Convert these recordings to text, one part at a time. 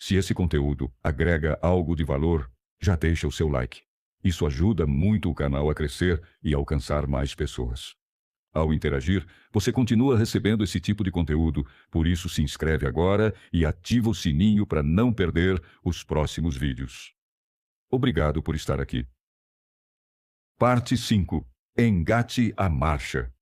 Se esse conteúdo agrega algo de valor, já deixa o seu like. Isso ajuda muito o canal a crescer e alcançar mais pessoas. Ao interagir, você continua recebendo esse tipo de conteúdo, por isso se inscreve agora e ativa o sininho para não perder os próximos vídeos. Obrigado por estar aqui. Parte 5. Engate a marcha.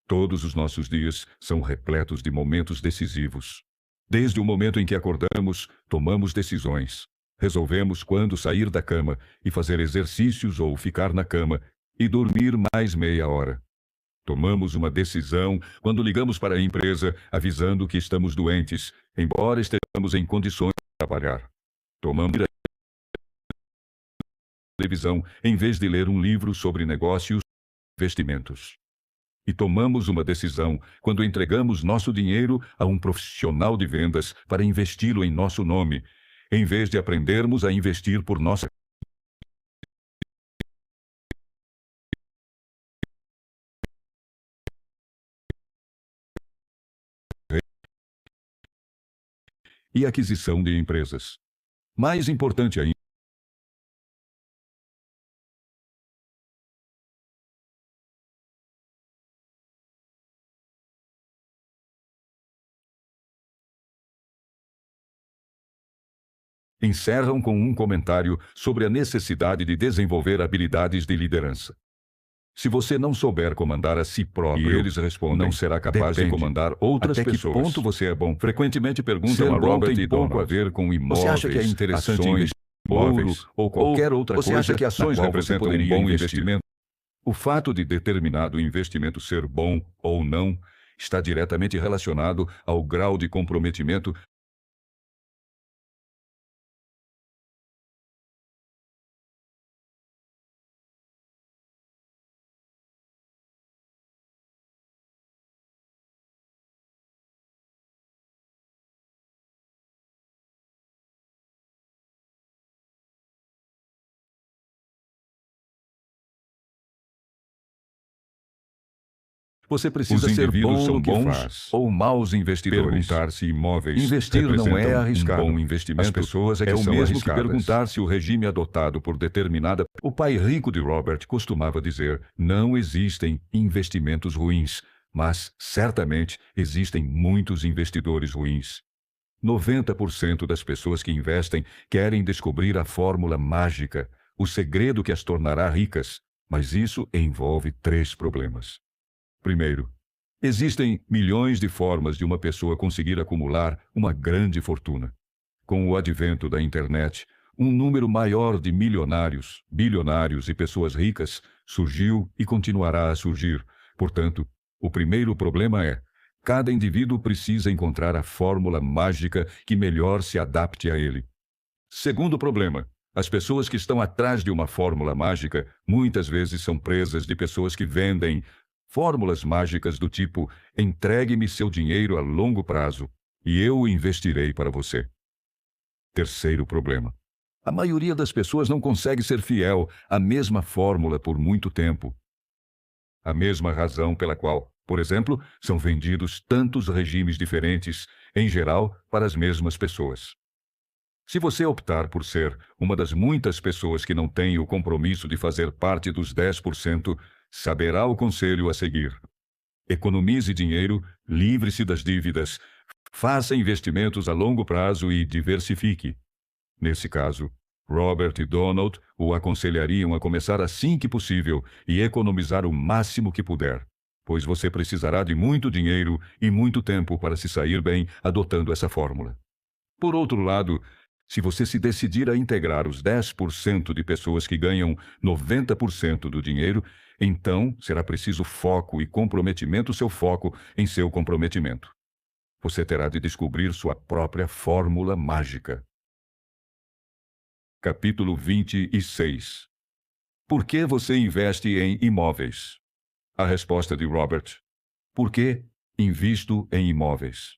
Todos os nossos dias são repletos de momentos decisivos. Desde o momento em que acordamos, tomamos decisões. Resolvemos quando sair da cama e fazer exercícios ou ficar na cama e dormir mais meia hora. Tomamos uma decisão quando ligamos para a empresa avisando que estamos doentes, embora estejamos em condições de trabalhar. Tomamos a televisão em vez de ler um livro sobre negócios e investimentos. E tomamos uma decisão quando entregamos nosso dinheiro a um profissional de vendas para investi-lo em nosso nome, em vez de aprendermos a investir por nossa e aquisição de empresas. Mais importante ainda, encerram com um comentário sobre a necessidade de desenvolver habilidades de liderança. Se você não souber comandar a si próprio, e eles respondem, não será capaz de comandar outras pessoas. Até que ponto você é bom? Frequentemente perguntam a Robert tem pouco a ver com imóveis. Você acha que é interessante investir em ouro ou qualquer outra coisa? Você acha que ações representam um bom investimento? O fato de determinado investimento ser bom ou não está diretamente relacionado ao grau de comprometimento Você precisa ser bom no que faz, ou maus investidores. Perguntar se imóveis investir não é arriscado. Um bom investimento. As pessoas é que são arriscadas. Que perguntar se o regime adotado por determinada... O pai rico de Robert costumava dizer, não existem investimentos ruins, mas certamente existem muitos investidores ruins. 90% das pessoas que investem querem descobrir a fórmula mágica, o segredo que as tornará ricas, mas isso envolve 3 problemas. Primeiro, existem milhões de formas de uma pessoa conseguir acumular uma grande fortuna. Com o advento da internet, um número maior de milionários, bilionários e pessoas ricas surgiu e continuará a surgir. Portanto, o primeiro problema é, cada indivíduo precisa encontrar a fórmula mágica que melhor se adapte a ele. Segundo problema, as pessoas que estão atrás de uma fórmula mágica muitas vezes são presas de pessoas que vendem fórmulas mágicas do tipo, entregue-me seu dinheiro a longo prazo e eu o investirei para você. Terceiro problema. A maioria das pessoas não consegue ser fiel à mesma fórmula por muito tempo. A mesma razão pela qual, por exemplo, são vendidos tantos regimes diferentes, em geral, para as mesmas pessoas. Se você optar por ser uma das muitas pessoas que não têm o compromisso de fazer parte dos 10%, saberá o conselho a seguir. Economize dinheiro, livre-se das dívidas, faça investimentos a longo prazo e diversifique. Nesse caso, Robert e Donald o aconselhariam a começar assim que possível e economizar o máximo que puder, pois você precisará de muito dinheiro e muito tempo para se sair bem adotando essa fórmula. Por outro lado, se você se decidir a integrar os 10% de pessoas que ganham 90% do dinheiro, então será preciso foco e comprometimento, seu foco em seu comprometimento. Você terá de descobrir sua própria fórmula mágica. Capítulo 26. Por que você investe em imóveis? A resposta de Robert. Por que invisto em imóveis?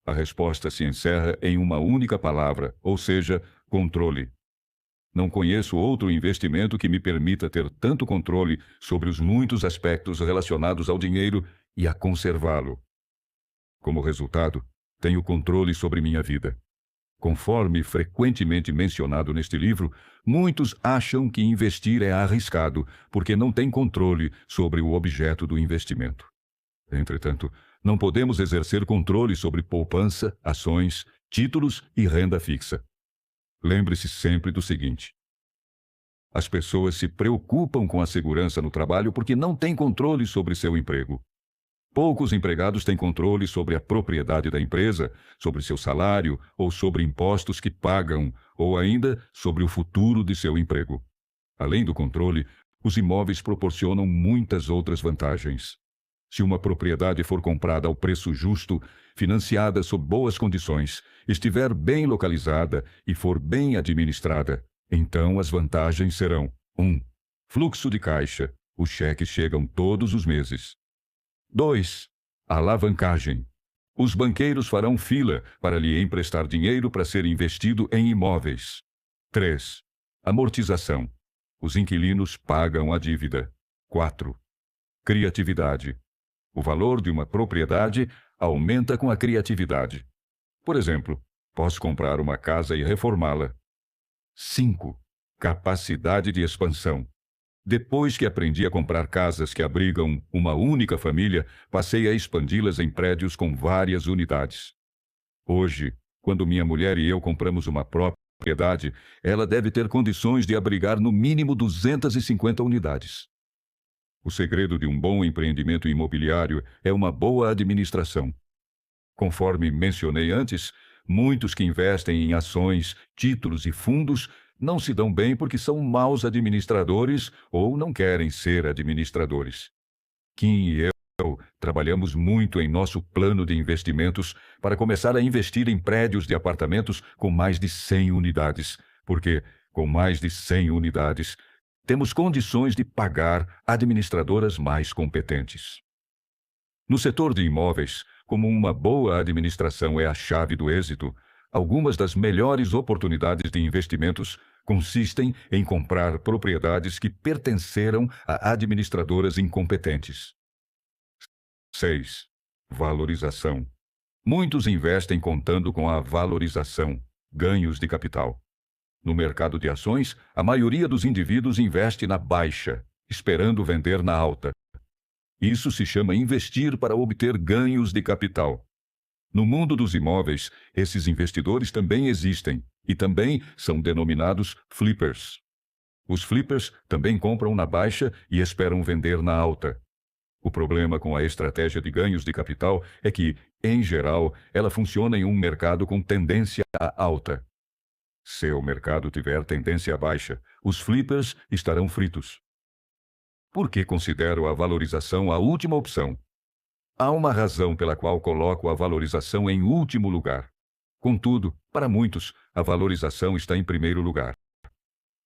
A resposta se encerra em uma única palavra, ou seja, controle. Não conheço outro investimento que me permita ter tanto controle sobre os muitos aspectos relacionados ao dinheiro e a conservá-lo. Como resultado, tenho controle sobre minha vida. Conforme frequentemente mencionado neste livro, muitos acham que investir é arriscado, porque não têm controle sobre o objeto do investimento. Entretanto, não podemos exercer controle sobre poupança, ações, títulos e renda fixa. Lembre-se sempre do seguinte: as pessoas se preocupam com a segurança no trabalho porque não têm controle sobre seu emprego. Poucos empregados têm controle sobre a propriedade da empresa, sobre seu salário ou sobre impostos que pagam, ou ainda sobre o futuro de seu emprego. Além do controle, os imóveis proporcionam muitas outras vantagens. Se uma propriedade for comprada ao preço justo, financiada sob boas condições, estiver bem localizada e for bem administrada, então as vantagens serão: 1. Fluxo de caixa. Os cheques chegam todos os meses. 2. Alavancagem. Os banqueiros farão fila para lhe emprestar dinheiro para ser investido em imóveis. 3. Amortização. Os inquilinos pagam a dívida. 4. Criatividade. O valor de uma propriedade aumenta com a criatividade. Por exemplo, posso comprar uma casa e reformá-la. 5. Capacidade de expansão. Depois que aprendi a comprar casas que abrigam uma única família, passei a expandi-las em prédios com várias unidades. Hoje, quando minha mulher e eu compramos uma propriedade, ela deve ter condições de abrigar no mínimo 250 unidades. O segredo de um bom empreendimento imobiliário é uma boa administração. Conforme mencionei antes, muitos que investem em ações, títulos e fundos não se dão bem porque são maus administradores ou não querem ser administradores. Kim e eu trabalhamos muito em nosso plano de investimentos para começar a investir em prédios de apartamentos com mais de 100 unidades, porque, com mais de 100 unidades, temos condições de pagar administradoras mais competentes. No setor de imóveis, como uma boa administração é a chave do êxito, algumas das melhores oportunidades de investimentos consistem em comprar propriedades que pertenceram a administradoras incompetentes. 6. Valorização. Muitos investem contando com a valorização, ganhos de capital. No mercado de ações, a maioria dos indivíduos investe na baixa, esperando vender na alta. Isso se chama investir para obter ganhos de capital. No mundo dos imóveis, esses investidores também existem e também são denominados flippers. Os flippers também compram na baixa e esperam vender na alta. O problema com a estratégia de ganhos de capital é que, em geral, ela funciona em um mercado com tendência à alta. Se o mercado tiver tendência à baixa, os flippers estarão fritos. Por que considero a valorização a última opção? Há uma razão pela qual coloco a valorização em último lugar. Contudo, para muitos, a valorização está em primeiro lugar.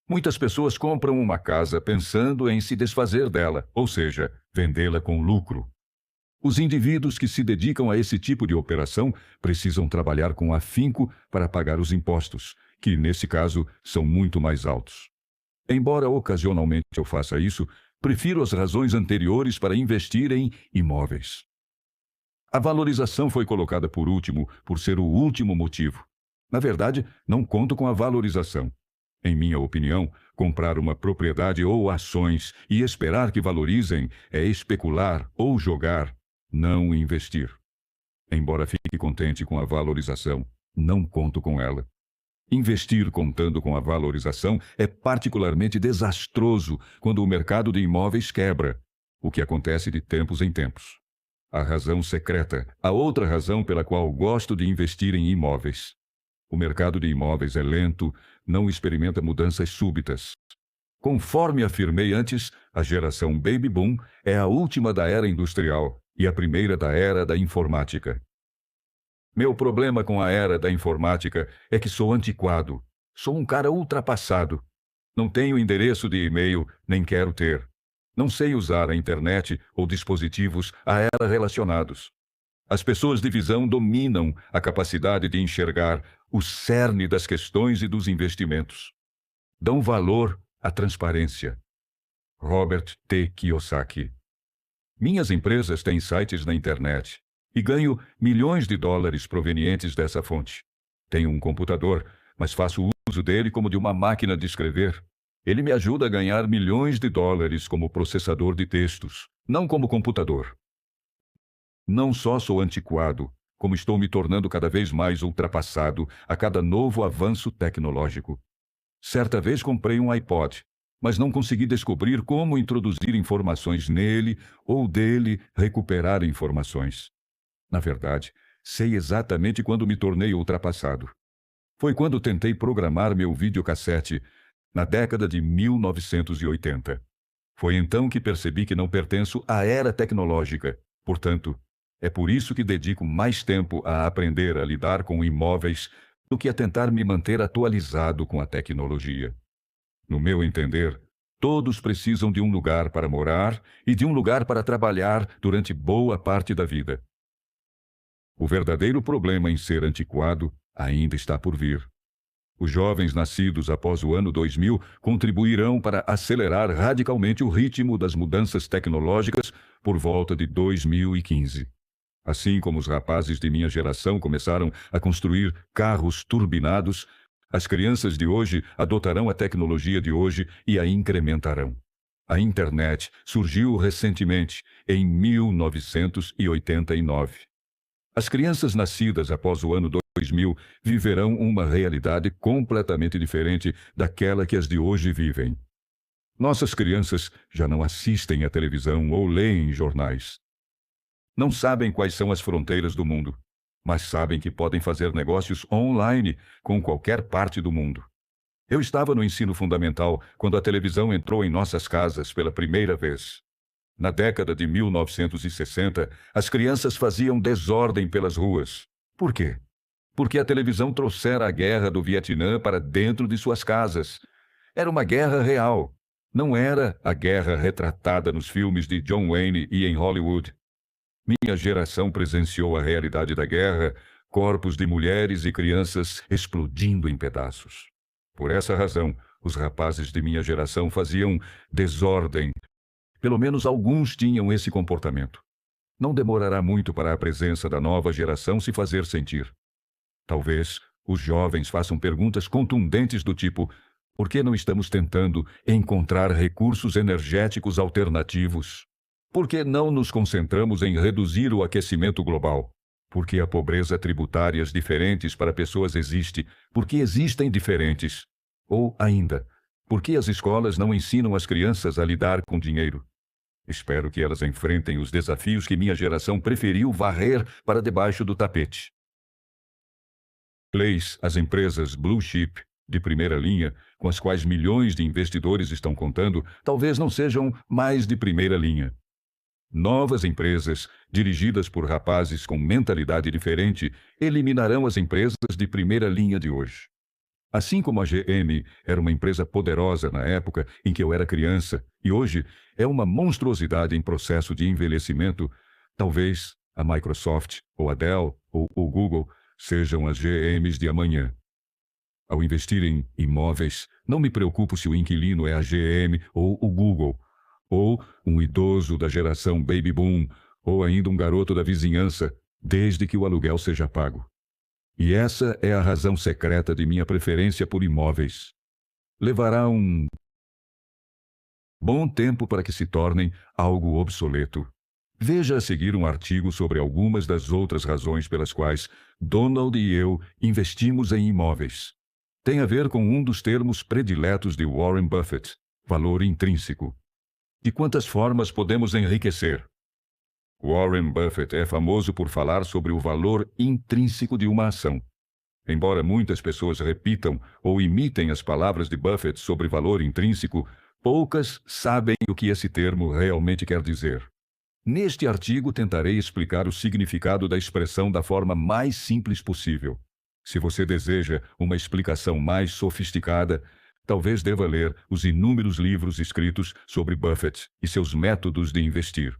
Muitas pessoas compram uma casa pensando em se desfazer dela, ou seja, vendê-la com lucro. Os indivíduos que se dedicam a esse tipo de operação precisam trabalhar com afinco para pagar os impostos, que, nesse caso, são muito mais altos. Embora ocasionalmente eu faça isso, prefiro as razões anteriores para investir em imóveis. A valorização foi colocada por último por ser o último motivo. Na verdade, não conto com a valorização. Em minha opinião, comprar uma propriedade ou ações e esperar que valorizem é especular ou jogar, não investir. Embora fique contente com a valorização, não conto com ela. Investir contando com a valorização é particularmente desastroso quando o mercado de imóveis quebra, o que acontece de tempos em tempos. A razão secreta, a outra razão pela qual gosto de investir em imóveis. O mercado de imóveis é lento, não experimenta mudanças súbitas. Conforme afirmei antes, a geração Baby Boom é a última da era industrial e a primeira da era da informática. Meu problema com a era da informática é que sou antiquado. Sou um cara ultrapassado. Não tenho endereço de e-mail, nem quero ter. Não sei usar a internet ou dispositivos a ela relacionados. As pessoas de visão dominam a capacidade de enxergar o cerne das questões e dos investimentos. Dão valor à transparência. Robert T. Kiyosaki. Minhas empresas têm sites na internet e ganho milhões de dólares provenientes dessa fonte. Tenho um computador, mas faço uso dele como de uma máquina de escrever. Ele me ajuda a ganhar milhões de dólares como processador de textos, não como computador. Não só sou antiquado, como estou me tornando cada vez mais ultrapassado a cada novo avanço tecnológico. Certa vez comprei um iPod, mas não consegui descobrir como introduzir informações nele ou dele recuperar informações. Na verdade, sei exatamente quando me tornei ultrapassado. Foi quando tentei programar meu videocassete, na década de 1980. Foi então que percebi que não pertenço à era tecnológica. Portanto, é por isso que dedico mais tempo a aprender a lidar com imóveis do que a tentar me manter atualizado com a tecnologia. No meu entender, todos precisam de um lugar para morar e de um lugar para trabalhar durante boa parte da vida. O verdadeiro problema em ser antiquado ainda está por vir. Os jovens nascidos após o ano 2000 contribuirão para acelerar radicalmente o ritmo das mudanças tecnológicas por volta de 2015. Assim como os rapazes de minha geração começaram a construir carros turbinados, as crianças de hoje adotarão a tecnologia de hoje e a incrementarão. A internet surgiu recentemente, em 1989. As crianças nascidas após o ano 2000 viverão uma realidade completamente diferente daquela que as de hoje vivem. Nossas crianças já não assistem à televisão ou leem jornais. Não sabem quais são as fronteiras do mundo, mas sabem que podem fazer negócios online com qualquer parte do mundo. Eu estava no ensino fundamental quando a televisão entrou em nossas casas pela primeira vez. Na década de 1960, as crianças faziam desordem pelas ruas. Por quê? Porque a televisão trouxera a guerra do Vietnã para dentro de suas casas. Era uma guerra real. Não era a guerra retratada nos filmes de John Wayne e em Hollywood. Minha geração presenciou a realidade da guerra, corpos de mulheres e crianças explodindo em pedaços. Por essa razão, os rapazes de minha geração faziam desordem. Pelo menos alguns tinham esse comportamento. Não demorará muito para a presença da nova geração se fazer sentir. Talvez os jovens façam perguntas contundentes do tipo: por que não estamos tentando encontrar recursos energéticos alternativos? Por que não nos concentramos em reduzir o aquecimento global? Por que a pobreza tributárias diferentes para pessoas existe? Por que existem diferentes? Ou ainda, por que as escolas não ensinam as crianças a lidar com dinheiro? Espero que elas enfrentem os desafios que minha geração preferiu varrer para debaixo do tapete. As empresas blue chip de primeira linha, com as quais milhões de investidores estão contando, talvez não sejam mais de primeira linha. Novas empresas, dirigidas por rapazes com mentalidade diferente, eliminarão as empresas de primeira linha de hoje. Assim como a GM era uma empresa poderosa na época em que eu era criança e hoje é uma monstruosidade em processo de envelhecimento, talvez a Microsoft, ou a Dell, ou o Google sejam as GMs de amanhã. Ao investir em imóveis, não me preocupo se o inquilino é a GM ou o Google, ou um idoso da geração Baby Boom, ou ainda um garoto da vizinhança, desde que o aluguel seja pago. E essa é a razão secreta de minha preferência por imóveis. Levará um bom tempo para que se tornem algo obsoleto. Veja a seguir um artigo sobre algumas das outras razões pelas quais Donald e eu investimos em imóveis. Tem a ver com um dos termos prediletos de Warren Buffett, valor intrínseco. De quantas formas podemos enriquecer? Warren Buffett é famoso por falar sobre o valor intrínseco de uma ação. Embora muitas pessoas repitam ou imitem as palavras de Buffett sobre valor intrínseco, poucas sabem o que esse termo realmente quer dizer. Neste artigo tentarei explicar o significado da expressão da forma mais simples possível. Se você deseja uma explicação mais sofisticada, talvez deva ler os inúmeros livros escritos sobre Buffett e seus métodos de investir.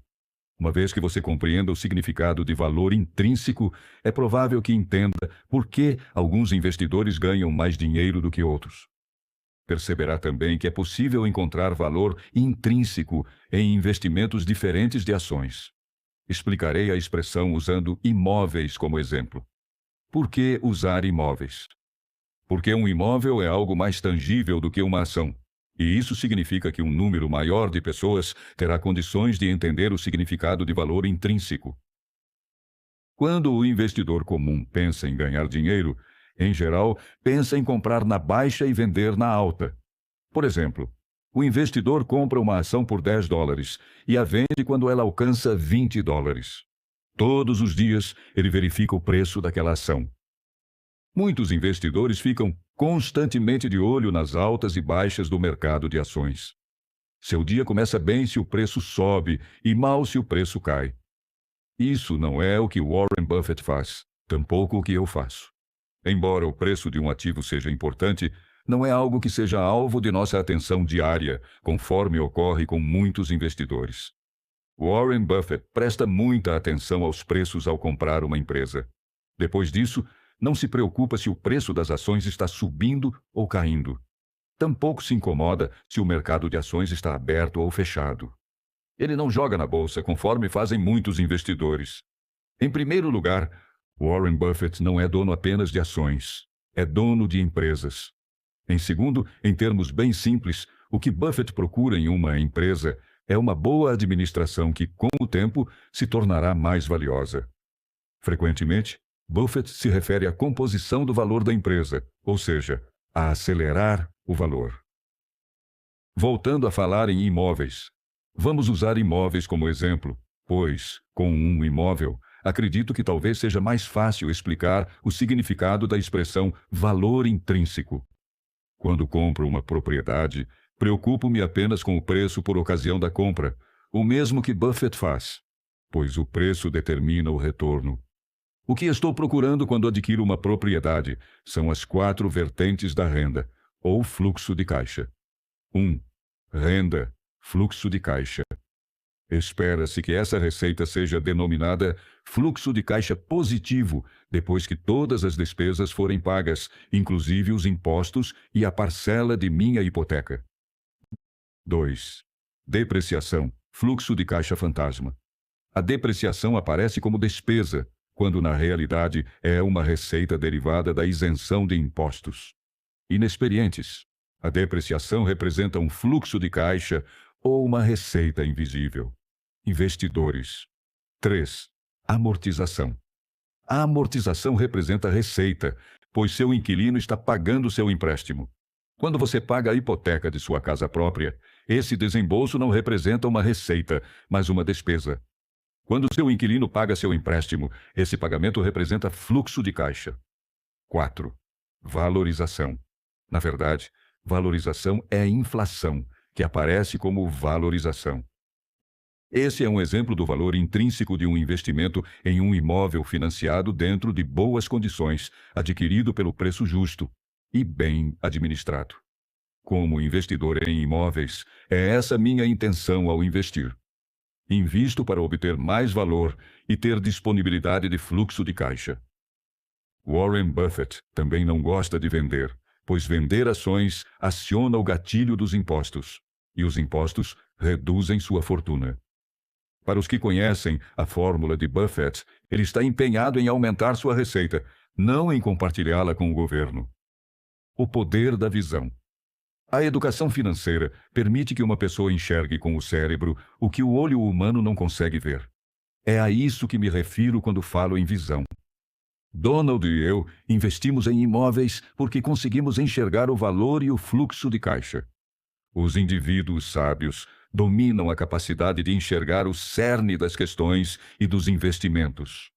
Uma vez que você compreenda o significado de valor intrínseco, é provável que entenda por que alguns investidores ganham mais dinheiro do que outros. Perceberá também que é possível encontrar valor intrínseco em investimentos diferentes de ações. Explicarei a expressão usando imóveis como exemplo. Por que usar imóveis? Porque um imóvel é algo mais tangível do que uma ação. E isso significa que um número maior de pessoas terá condições de entender o significado de valor intrínseco. Quando o investidor comum pensa em ganhar dinheiro, em geral, pensa em comprar na baixa e vender na alta. Por exemplo, o investidor compra uma ação por $10 e a vende quando ela alcança $20. Todos os dias, ele verifica o preço daquela ação. Muitos investidores ficam constantemente de olho nas altas e baixas do mercado de ações. Seu dia começa bem se o preço sobe e mal se o preço cai. Isso não é o que Warren Buffett faz, tampouco o que eu faço. Embora o preço de um ativo seja importante, não é algo que seja alvo de nossa atenção diária, conforme ocorre com muitos investidores. Warren Buffett presta muita atenção aos preços ao comprar uma empresa. Depois disso, não se preocupa se o preço das ações está subindo ou caindo. Tampouco se incomoda se o mercado de ações está aberto ou fechado. Ele não joga na bolsa conforme fazem muitos investidores. Em primeiro lugar, Warren Buffett não é dono apenas de ações, é dono de empresas. Em segundo, em termos bem simples, o que Buffett procura em uma empresa é uma boa administração que, com o tempo, se tornará mais valiosa. Frequentemente, Buffett se refere à composição do valor da empresa, ou seja, a acelerar o valor. Voltando a falar em imóveis. Vamos usar imóveis como exemplo, pois, com um imóvel, acredito que talvez seja mais fácil explicar o significado da expressão valor intrínseco. Quando compro uma propriedade, preocupo-me apenas com o preço por ocasião da compra, o mesmo que Buffett faz, pois o preço determina o retorno. O que estou procurando quando adquiro uma propriedade são as 4 vertentes da renda, ou fluxo de caixa. 1. Renda, fluxo de caixa. Espera-se que essa receita seja denominada fluxo de caixa positivo depois que todas as despesas forem pagas, inclusive os impostos e a parcela de minha hipoteca. 2. Depreciação, fluxo de caixa fantasma. A depreciação aparece como despesa, quando na realidade é uma receita derivada da isenção de impostos. Inexperientes. A depreciação representa um fluxo de caixa ou uma receita invisível. Investidores. 3. Amortização. A amortização representa receita, pois seu inquilino está pagando seu empréstimo. Quando você paga a hipoteca de sua casa própria, esse desembolso não representa uma receita, mas uma despesa. Quando seu inquilino paga seu empréstimo, esse pagamento representa fluxo de caixa. 4. Valorização. Na verdade, valorização é inflação, que aparece como valorização. Esse é um exemplo do valor intrínseco de um investimento em um imóvel financiado dentro de boas condições, adquirido pelo preço justo e bem administrado. Como investidor em imóveis, é essa minha intenção ao investir. Invisto para obter mais valor e ter disponibilidade de fluxo de caixa. Warren Buffett também não gosta de vender, pois vender ações aciona o gatilho dos impostos, e os impostos reduzem sua fortuna. Para os que conhecem a fórmula de Buffett, ele está empenhado em aumentar sua receita, não em compartilhá-la com o governo. O poder da visão. A educação financeira permite que uma pessoa enxergue com o cérebro o que o olho humano não consegue ver. É a isso que me refiro quando falo em visão. Donald e eu investimos em imóveis porque conseguimos enxergar o valor e o fluxo de caixa. Os indivíduos sábios dominam a capacidade de enxergar o cerne das questões e dos investimentos.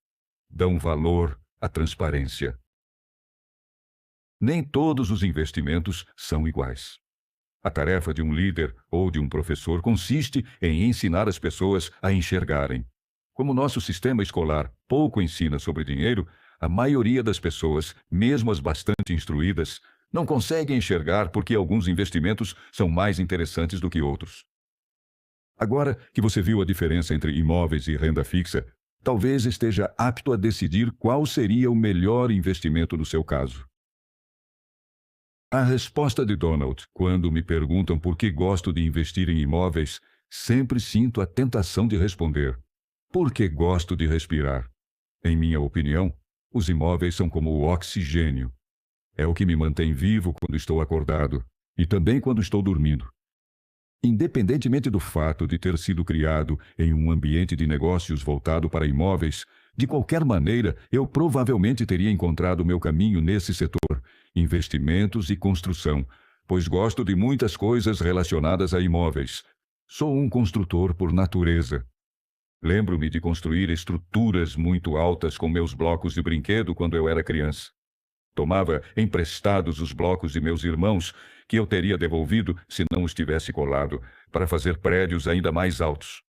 Dão valor à transparência. Nem todos os investimentos são iguais. A tarefa de um líder ou de um professor consiste em ensinar as pessoas a enxergarem. Como nosso sistema escolar pouco ensina sobre dinheiro, a maioria das pessoas, mesmo as bastante instruídas, não consegue enxergar porque alguns investimentos são mais interessantes do que outros. Agora que você viu a diferença entre imóveis e renda fixa, talvez esteja apto a decidir qual seria o melhor investimento no seu caso. A resposta de Donald, quando me perguntam por que gosto de investir em imóveis, sempre sinto a tentação de responder: porque gosto de respirar. Em minha opinião, Os imóveis são como o oxigênio. É o que me mantém vivo quando estou acordado e também quando estou dormindo. Independentemente do fato de ter sido criado em um ambiente de negócios voltado para imóveis, de qualquer maneira, eu provavelmente teria encontrado meu caminho nesse setor, investimentos e construção, pois gosto de muitas coisas relacionadas a imóveis. Sou um construtor por natureza. Lembro-me de construir estruturas muito altas com meus blocos de brinquedo quando eu era criança. Tomava emprestados os blocos de meus irmãos, que eu teria devolvido se não os tivesse colado, para fazer prédios ainda mais altos.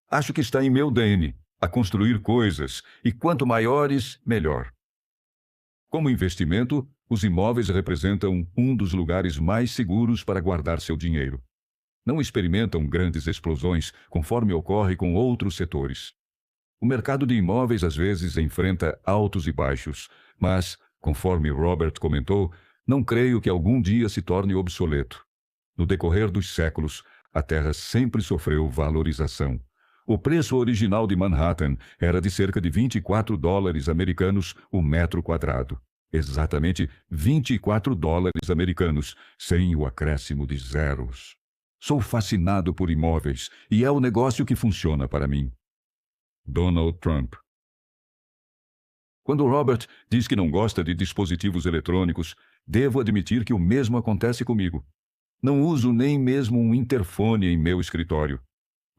Acho que está em meu DNA, a construir coisas, e quanto maiores, melhor. Como investimento, os imóveis representam um dos lugares mais seguros para guardar seu dinheiro. Não experimentam grandes explosões, conforme ocorre com outros setores. O mercado de imóveis às vezes enfrenta altos e baixos, mas, conforme Robert comentou, não creio que algum dia se torne obsoleto. No decorrer dos séculos, a terra sempre sofreu valorização. O preço original de Manhattan era de cerca de $24 americanos o metro quadrado. Exatamente $24 americanos, sem o acréscimo de zeros. Sou fascinado por imóveis e é o negócio que funciona para mim. Donald Trump. Quando Robert diz que não gosta de dispositivos eletrônicos, devo admitir que o mesmo acontece comigo. Não uso nem mesmo um interfone em meu escritório.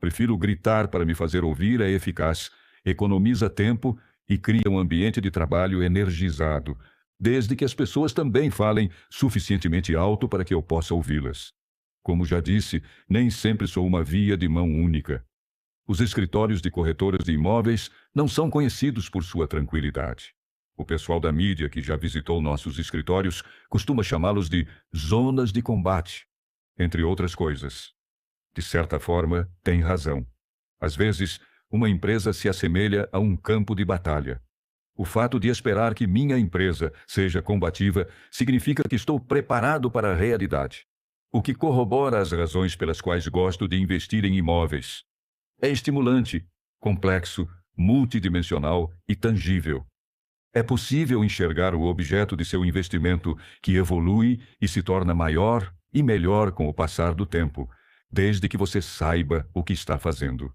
Prefiro gritar para me fazer ouvir, é eficaz, economiza tempo e cria um ambiente de trabalho energizado, desde que as pessoas também falem suficientemente alto para que eu possa ouvi-las. Como já disse, nem sempre sou uma via de mão única. Os escritórios de corretoras de imóveis não são conhecidos por sua tranquilidade. O pessoal da mídia que já visitou nossos escritórios costuma chamá-los de zonas de combate, entre outras coisas. De certa forma, tem razão. Às vezes, uma empresa se assemelha a um campo de batalha. O fato de esperar que minha empresa seja combativa significa que estou preparado para a realidade, o que corrobora as razões pelas quais gosto de investir em imóveis. É estimulante, complexo, multidimensional e tangível. É possível enxergar o objeto de seu investimento, que evolui e se torna maior e melhor com o passar do tempo, desde que você saiba o que está fazendo.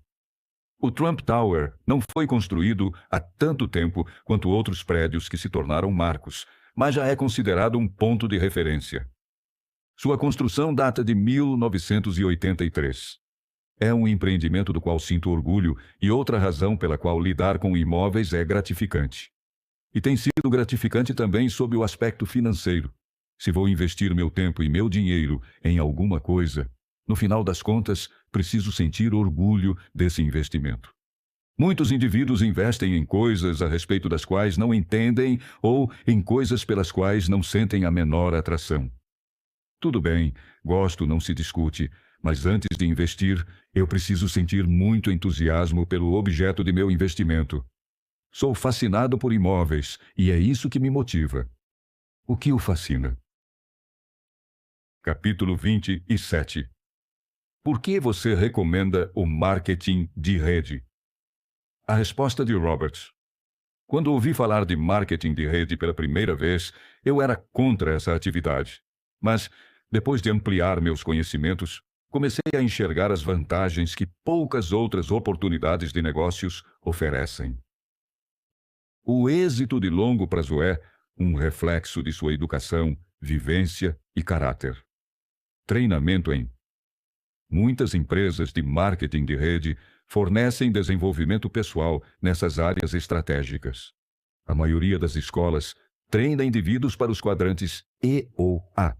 O Trump Tower não foi construído há tanto tempo quanto outros prédios que se tornaram marcos, mas já é considerado um ponto de referência. Sua construção data de 1983. É um empreendimento do qual sinto orgulho e outra razão pela qual lidar com imóveis é gratificante. E tem sido gratificante também sob o aspecto financeiro. Se vou investir meu tempo e meu dinheiro em alguma coisa, no final das contas, preciso sentir orgulho desse investimento. Muitos indivíduos investem em coisas a respeito das quais não entendem ou em coisas pelas quais não sentem a menor atração. Tudo bem, gosto não se discute, mas antes de investir, eu preciso sentir muito entusiasmo pelo objeto de meu investimento. Sou fascinado por imóveis e é isso que me motiva. O que o fascina? Capítulo 27. Por que você recomenda o marketing de rede? A resposta de Robert. Quando ouvi falar de marketing de rede pela primeira vez, eu era contra essa atividade. Mas, depois de ampliar meus conhecimentos, comecei a enxergar as vantagens que poucas outras oportunidades de negócios oferecem. O êxito de longo prazo é um reflexo de sua educação, vivência e caráter. Treinamento em. Muitas empresas de marketing de rede fornecem desenvolvimento pessoal nessas áreas estratégicas. A maioria das escolas treina indivíduos para os quadrantes E ou A.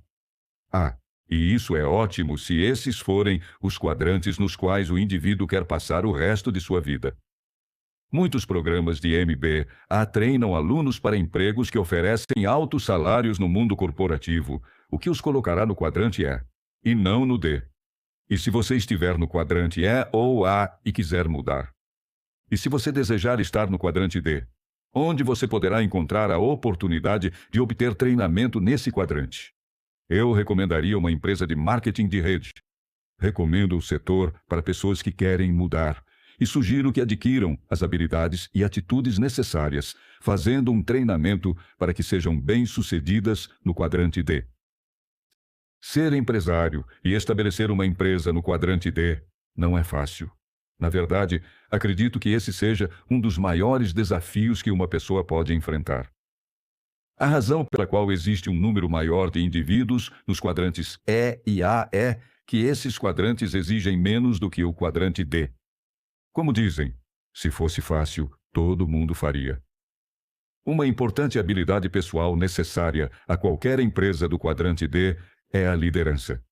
E isso é ótimo se esses forem os quadrantes nos quais o indivíduo quer passar o resto de sua vida. Muitos programas de MBA treinam alunos para empregos que oferecem altos salários no mundo corporativo, o que os colocará no quadrante E, e não no D. E se você estiver no quadrante E ou A e quiser mudar? E se você desejar estar no quadrante D, onde você poderá encontrar a oportunidade de obter treinamento nesse quadrante? Eu recomendaria uma empresa de marketing de rede. Recomendo o setor para pessoas que querem mudar e sugiro que adquiram as habilidades e atitudes necessárias, fazendo um treinamento para que sejam bem-sucedidas no quadrante D. Ser empresário e estabelecer uma empresa no quadrante D não é fácil. Na verdade, acredito que esse seja um dos maiores desafios que uma pessoa pode enfrentar. A razão pela qual existe um número maior de indivíduos nos quadrantes E e A é que esses quadrantes exigem menos do que o quadrante D. Como dizem, se fosse fácil, todo mundo faria. Uma importante habilidade pessoal necessária a qualquer empresa do quadrante D é a liderança.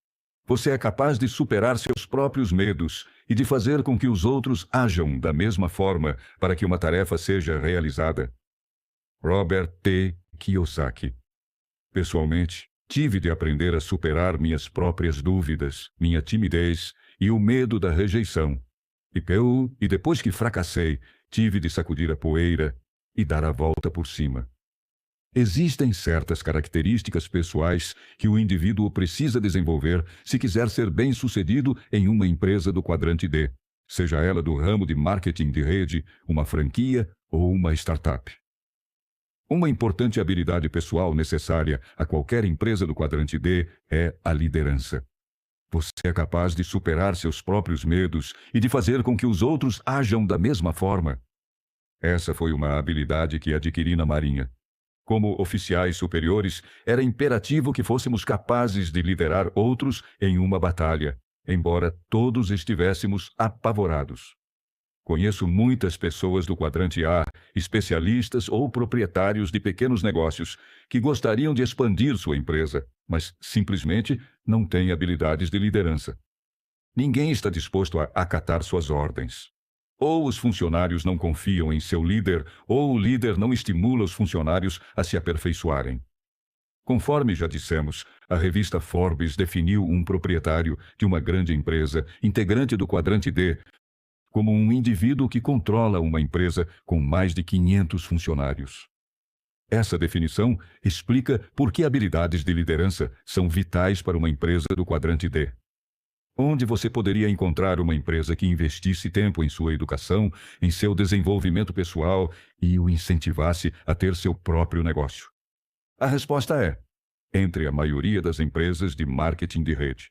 Você é capaz de superar seus próprios medos e de fazer com que os outros ajam da mesma forma para que uma tarefa seja realizada. Robert T. Kiyosaki. Pessoalmente, tive de aprender a superar minhas próprias dúvidas, minha timidez e o medo da rejeição. E depois que fracassei, tive de sacudir a poeira e dar a volta por cima. Existem certas características pessoais que o indivíduo precisa desenvolver se quiser ser bem-sucedido em uma empresa do quadrante D, seja ela do ramo de marketing de rede, uma franquia ou uma startup. Uma importante habilidade pessoal necessária a qualquer empresa do quadrante D é a liderança. Você é capaz de superar seus próprios medos e de fazer com que os outros ajam da mesma forma. Essa foi uma habilidade que adquiri na Marinha. Como oficiais superiores, era imperativo que fôssemos capazes de liderar outros em uma batalha, embora todos estivéssemos apavorados. Conheço muitas pessoas do quadrante A, especialistas ou proprietários de pequenos negócios, que gostariam de expandir sua empresa, mas simplesmente não têm habilidades de liderança. Ninguém está disposto a acatar suas ordens. Ou os funcionários não confiam em seu líder, ou o líder não estimula os funcionários a se aperfeiçoarem. Conforme já dissemos, a revista Forbes definiu um proprietário de uma grande empresa, integrante do quadrante D, como um indivíduo que controla uma empresa com mais de 500 funcionários. Essa definição explica por que habilidades de liderança são vitais para uma empresa do quadrante D. Onde você poderia encontrar uma empresa que investisse tempo em sua educação, em seu desenvolvimento pessoal e o incentivasse a ter seu próprio negócio? A resposta é: entre a maioria das empresas de marketing de rede.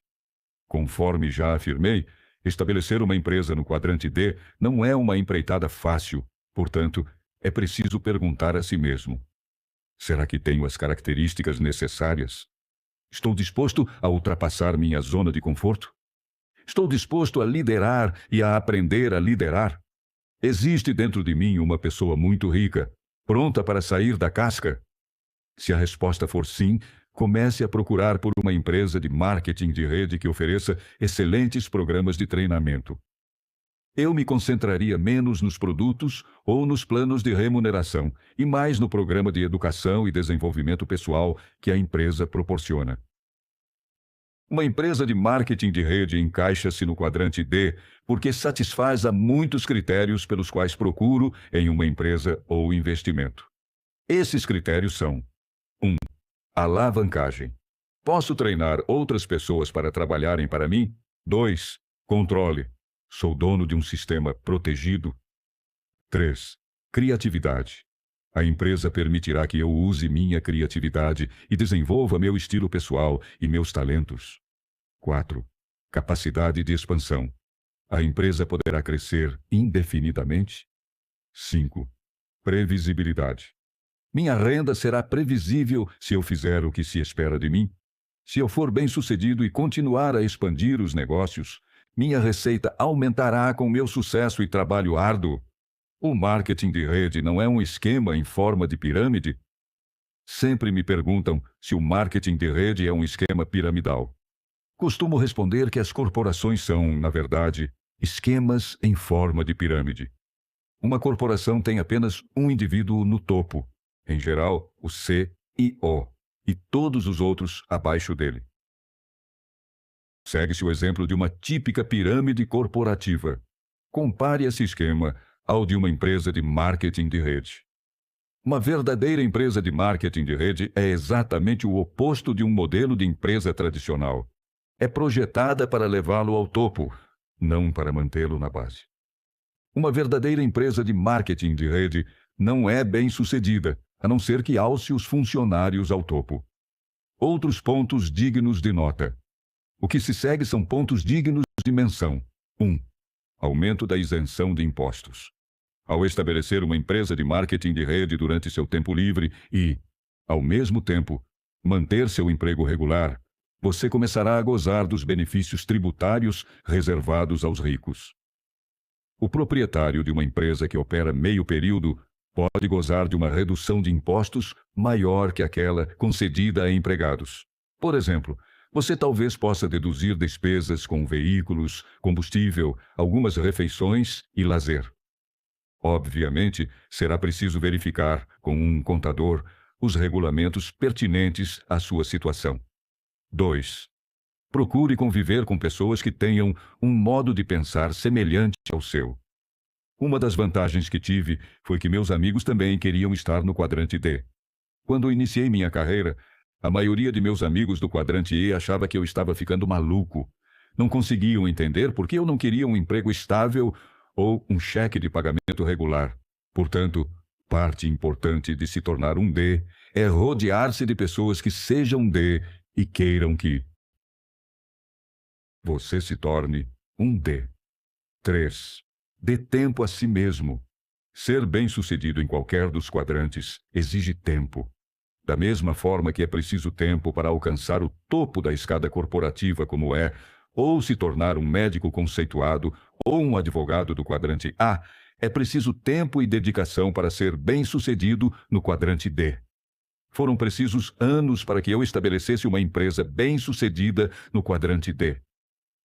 Conforme já afirmei, estabelecer uma empresa no quadrante D não é uma empreitada fácil, portanto, é preciso perguntar a si mesmo: será que tenho as características necessárias? Estou disposto a ultrapassar minha zona de conforto? Estou disposto a liderar e a aprender a liderar? Existe dentro de mim uma pessoa muito rica, pronta para sair da casca? Se a resposta for sim, comece a procurar por uma empresa de marketing de rede que ofereça excelentes programas de treinamento. Eu me concentraria menos nos produtos ou nos planos de remuneração e mais no programa de educação e desenvolvimento pessoal que a empresa proporciona. Uma empresa de marketing de rede encaixa-se no quadrante D porque satisfaz a muitos critérios pelos quais procuro em uma empresa ou investimento. Esses critérios são: 1. Alavancagem. Posso treinar outras pessoas para trabalharem para mim? 2. Controle. Sou dono de um sistema protegido. 3. Criatividade. A empresa permitirá que eu use minha criatividade e desenvolva meu estilo pessoal e meus talentos. 4. Capacidade de expansão. A empresa poderá crescer indefinidamente. 5. Previsibilidade. Minha renda será previsível se eu fizer o que se espera de mim. Se eu for bem-sucedido e continuar a expandir os negócios, minha receita aumentará com meu sucesso e trabalho árduo. O marketing de rede não é um esquema em forma de pirâmide? Sempre me perguntam se o marketing de rede é um esquema piramidal. Costumo responder que as corporações são, na verdade, esquemas em forma de pirâmide. Uma corporação tem apenas um indivíduo no topo, em geral, o CEO, e todos os outros abaixo dele. Segue-se o exemplo de uma típica pirâmide corporativa. Compare esse esquema ao de uma empresa de marketing de rede. Uma verdadeira empresa de marketing de rede é exatamente o oposto de um modelo de empresa tradicional. É projetada para levá-lo ao topo, não para mantê-lo na base. Uma verdadeira empresa de marketing de rede não é bem-sucedida, a não ser que alce os funcionários ao topo. Outros pontos dignos de nota. O que se segue são pontos dignos de menção. 1. Aumento da isenção de impostos. Ao estabelecer uma empresa de marketing de rede durante seu tempo livre e, ao mesmo tempo, manter seu emprego regular, você começará a gozar dos benefícios tributários reservados aos ricos. O proprietário de uma empresa que opera meio período pode gozar de uma redução de impostos maior que aquela concedida a empregados. Por exemplo, você talvez possa deduzir despesas com veículos, combustível, algumas refeições e lazer. Obviamente, será preciso verificar, com um contador, os regulamentos pertinentes à sua situação. 2. Procure conviver com pessoas que tenham um modo de pensar semelhante ao seu. Uma das vantagens que tive foi que meus amigos também queriam estar no quadrante D. Quando iniciei minha carreira, a maioria de meus amigos do quadrante E achava que eu estava ficando maluco. Não conseguiam entender por que eu não queria um emprego estável ou um cheque de pagamento regular. Portanto, parte importante de se tornar um D é rodear-se de pessoas que sejam D e queiram que você se torne um D. 3. Dê tempo a si mesmo. Ser bem-sucedido em qualquer dos quadrantes exige tempo. Da mesma forma que é preciso tempo para alcançar o topo da escada corporativa como é, ou se tornar um médico conceituado ou um advogado do quadrante A, é preciso tempo e dedicação para ser bem-sucedido no quadrante D. Foram precisos anos para que eu estabelecesse uma empresa bem-sucedida no quadrante D.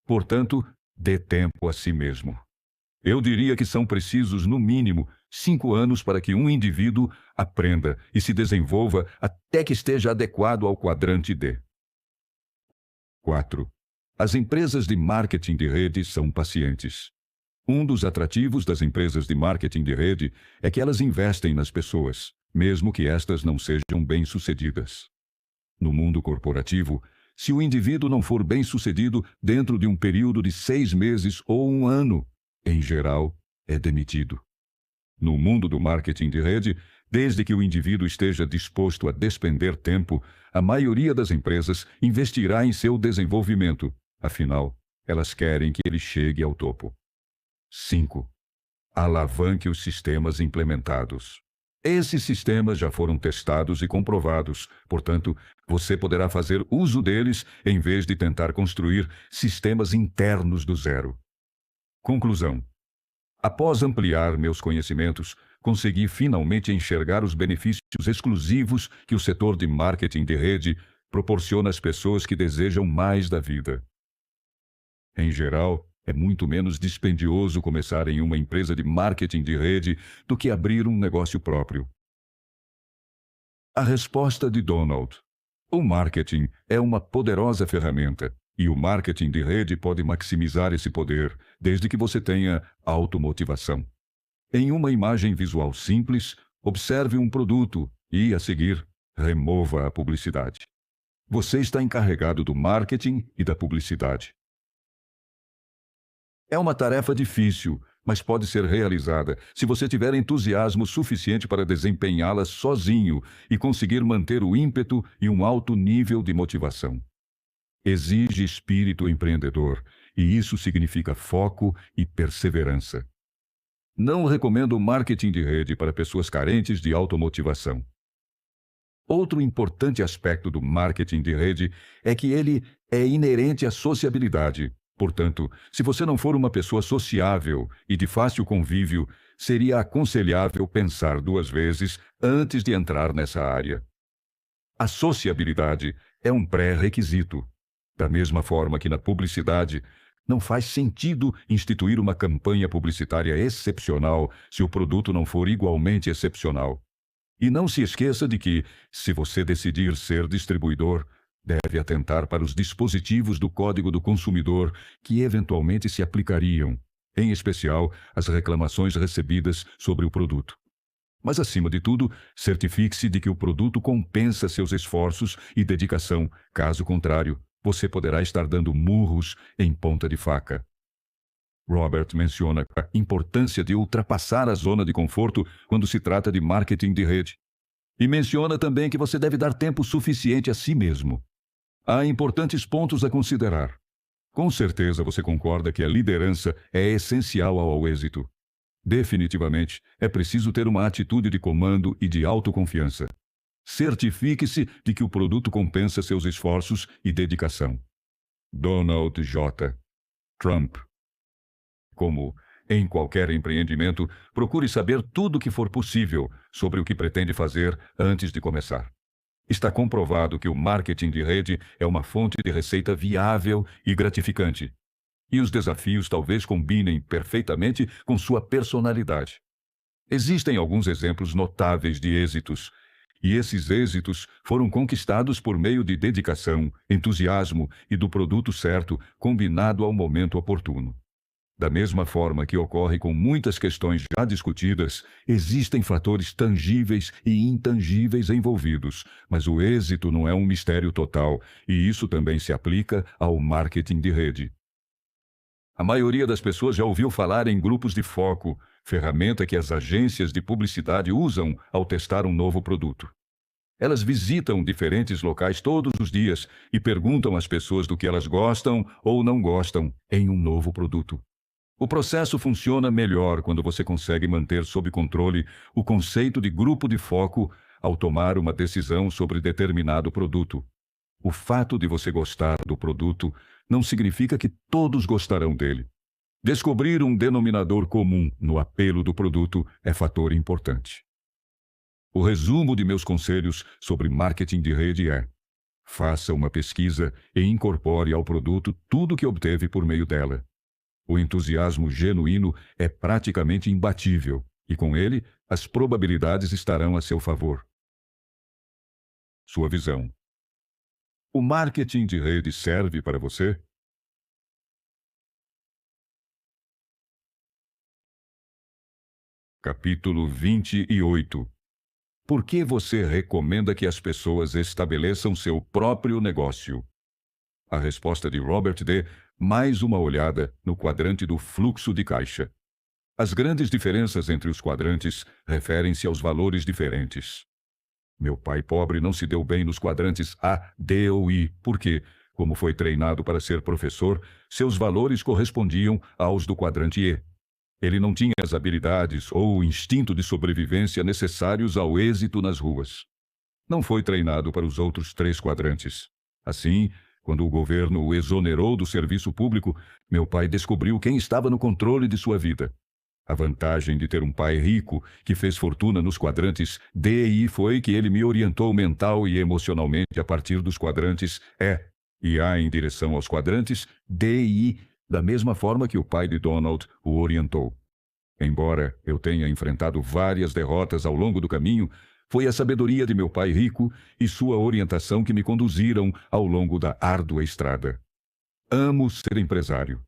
Portanto, dê tempo a si mesmo. Eu diria que são precisos, no mínimo, 5 anos para que um indivíduo aprenda e se desenvolva até que esteja adequado ao quadrante D. 4. As empresas de marketing de rede são pacientes. Um dos atrativos das empresas de marketing de rede é que elas investem nas pessoas, mesmo que estas não sejam bem-sucedidas. No mundo corporativo, se o indivíduo não for bem-sucedido dentro de um período de 6 meses ou 1 ano, em geral, é demitido. No mundo do marketing de rede, desde que o indivíduo esteja disposto a despender tempo, a maioria das empresas investirá em seu desenvolvimento. Afinal, elas querem que ele chegue ao topo. 5. Alavanque os sistemas implementados. Esses sistemas já foram testados e comprovados, portanto, você poderá fazer uso deles em vez de tentar construir sistemas internos do zero. Conclusão. Após ampliar meus conhecimentos, consegui finalmente enxergar os benefícios exclusivos que o setor de marketing de rede proporciona às pessoas que desejam mais da vida. Em geral, é muito menos dispendioso começar em uma empresa de marketing de rede do que abrir um negócio próprio. A resposta de Donald. O marketing é uma poderosa ferramenta, e o marketing de rede pode maximizar esse poder, desde que você tenha automotivação. Em uma imagem visual simples, observe um produto e, a seguir, remova a publicidade. Você está encarregado do marketing e da publicidade. É uma tarefa difícil, mas pode ser realizada se você tiver entusiasmo suficiente para desempenhá-la sozinho e conseguir manter o ímpeto e um alto nível de motivação. Exige espírito empreendedor, e isso significa foco e perseverança. Não recomendo marketing de rede para pessoas carentes de automotivação. Outro importante aspecto do marketing de rede é que ele é inerente à sociabilidade. Portanto, se você não for uma pessoa sociável e de fácil convívio, seria aconselhável pensar 2 vezes antes de entrar nessa área. A sociabilidade é um pré-requisito. Da mesma forma que na publicidade, não faz sentido instituir uma campanha publicitária excepcional se o produto não for igualmente excepcional. E não se esqueça de que, se você decidir ser distribuidor, deve atentar para os dispositivos do Código do Consumidor que eventualmente se aplicariam, em especial as reclamações recebidas sobre o produto. Mas, acima de tudo, certifique-se de que o produto compensa seus esforços e dedicação. Caso contrário, você poderá estar dando murros em ponta de faca. Robert menciona a importância de ultrapassar a zona de conforto quando se trata de marketing de rede. E menciona também que você deve dar tempo suficiente a si mesmo. Há importantes pontos a considerar. Com certeza você concorda que a liderança é essencial ao êxito. Definitivamente, é preciso ter uma atitude de comando e de autoconfiança. Certifique-se de que o produto compensa seus esforços e dedicação. Donald J. Trump. Como em qualquer empreendimento, procure saber tudo o que for possível sobre o que pretende fazer antes de começar. Está comprovado que o marketing de rede é uma fonte de receita viável e gratificante. E os desafios talvez combinem perfeitamente com sua personalidade. Existem alguns exemplos notáveis de êxitos, e esses êxitos foram conquistados por meio de dedicação, entusiasmo e do produto certo combinado ao momento oportuno. Da mesma forma que ocorre com muitas questões já discutidas, existem fatores tangíveis e intangíveis envolvidos, mas o êxito não é um mistério total, e isso também se aplica ao marketing de rede. A maioria das pessoas já ouviu falar em grupos de foco, ferramenta que as agências de publicidade usam ao testar um novo produto. Elas visitam diferentes locais todos os dias e perguntam às pessoas do que elas gostam ou não gostam em um novo produto. O processo funciona melhor quando você consegue manter sob controle o conceito de grupo de foco ao tomar uma decisão sobre determinado produto. O fato de você gostar do produto não significa que todos gostarão dele. Descobrir um denominador comum no apelo do produto é fator importante. O resumo de meus conselhos sobre marketing de rede é: faça uma pesquisa e incorpore ao produto tudo o que obteve por meio dela. O entusiasmo genuíno é praticamente imbatível, e com ele, as probabilidades estarão a seu favor. Sua visão. O marketing de rede serve para você? Capítulo 28. Por que você recomenda que as pessoas estabeleçam seu próprio negócio? A resposta de Robert D. Mais uma olhada no quadrante do fluxo de caixa. As grandes diferenças entre os quadrantes referem-se aos valores diferentes. Meu pai pobre não se deu bem nos quadrantes A, D ou I, porque, como foi treinado para ser professor, seus valores correspondiam aos do quadrante E. Ele não tinha as habilidades ou o instinto de sobrevivência necessários ao êxito nas ruas. Não foi treinado para os outros 3 quadrantes. Assim, quando o governo o exonerou do serviço público, meu pai descobriu quem estava no controle de sua vida. A vantagem de ter um pai rico que fez fortuna nos quadrantes D e I foi que ele me orientou mental e emocionalmente a partir dos quadrantes E A em direção aos quadrantes D e I, da mesma forma que o pai de Donald o orientou. Embora eu tenha enfrentado várias derrotas ao longo do caminho, foi a sabedoria de meu pai rico e sua orientação que me conduziram ao longo da árdua estrada. Amo ser empresário.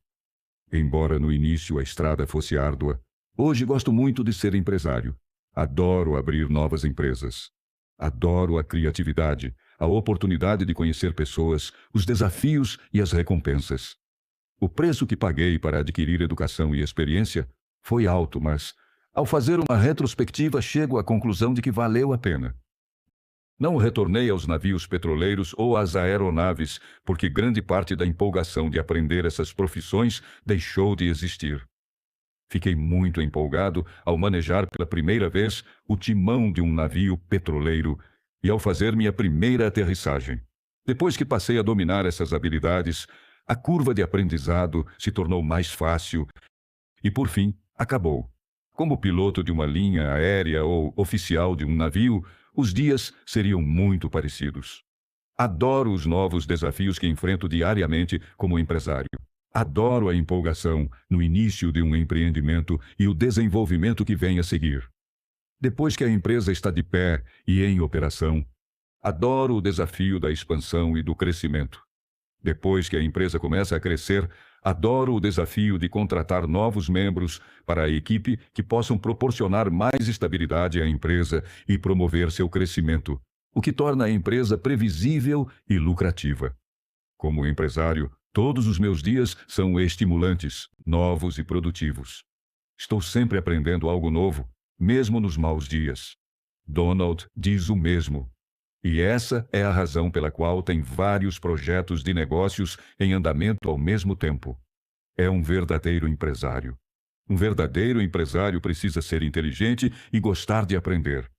Embora no início a estrada fosse árdua, hoje gosto muito de ser empresário. Adoro abrir novas empresas. Adoro a criatividade, a oportunidade de conhecer pessoas, os desafios e as recompensas. O preço que paguei para adquirir educação e experiência foi alto, mas, ao fazer uma retrospectiva, chego à conclusão de que valeu a pena. Não retornei aos navios petroleiros ou às aeronaves, porque grande parte da empolgação de aprender essas profissões deixou de existir. Fiquei muito empolgado ao manejar pela primeira vez o timão de um navio petroleiro e ao fazer minha primeira aterrissagem. Depois que passei a dominar essas habilidades, a curva de aprendizado se tornou mais fácil e, por fim, acabou. Como piloto de uma linha aérea ou oficial de um navio, os dias seriam muito parecidos. Adoro os novos desafios que enfrento diariamente como empresário. Adoro a empolgação no início de um empreendimento e o desenvolvimento que vem a seguir. Depois que a empresa está de pé e em operação, adoro o desafio da expansão e do crescimento. Depois que a empresa começa a crescer, adoro o desafio de contratar novos membros para a equipe que possam proporcionar mais estabilidade à empresa e promover seu crescimento, o que torna a empresa previsível e lucrativa. Como empresário, Todos os meus dias são estimulantes, novos e produtivos. Estou sempre aprendendo algo novo, mesmo nos maus dias. Donald diz o mesmo. E essa é a razão pela qual tem vários projetos de negócios em andamento ao mesmo tempo. É um verdadeiro empresário. Um verdadeiro empresário precisa ser inteligente e gostar de aprender.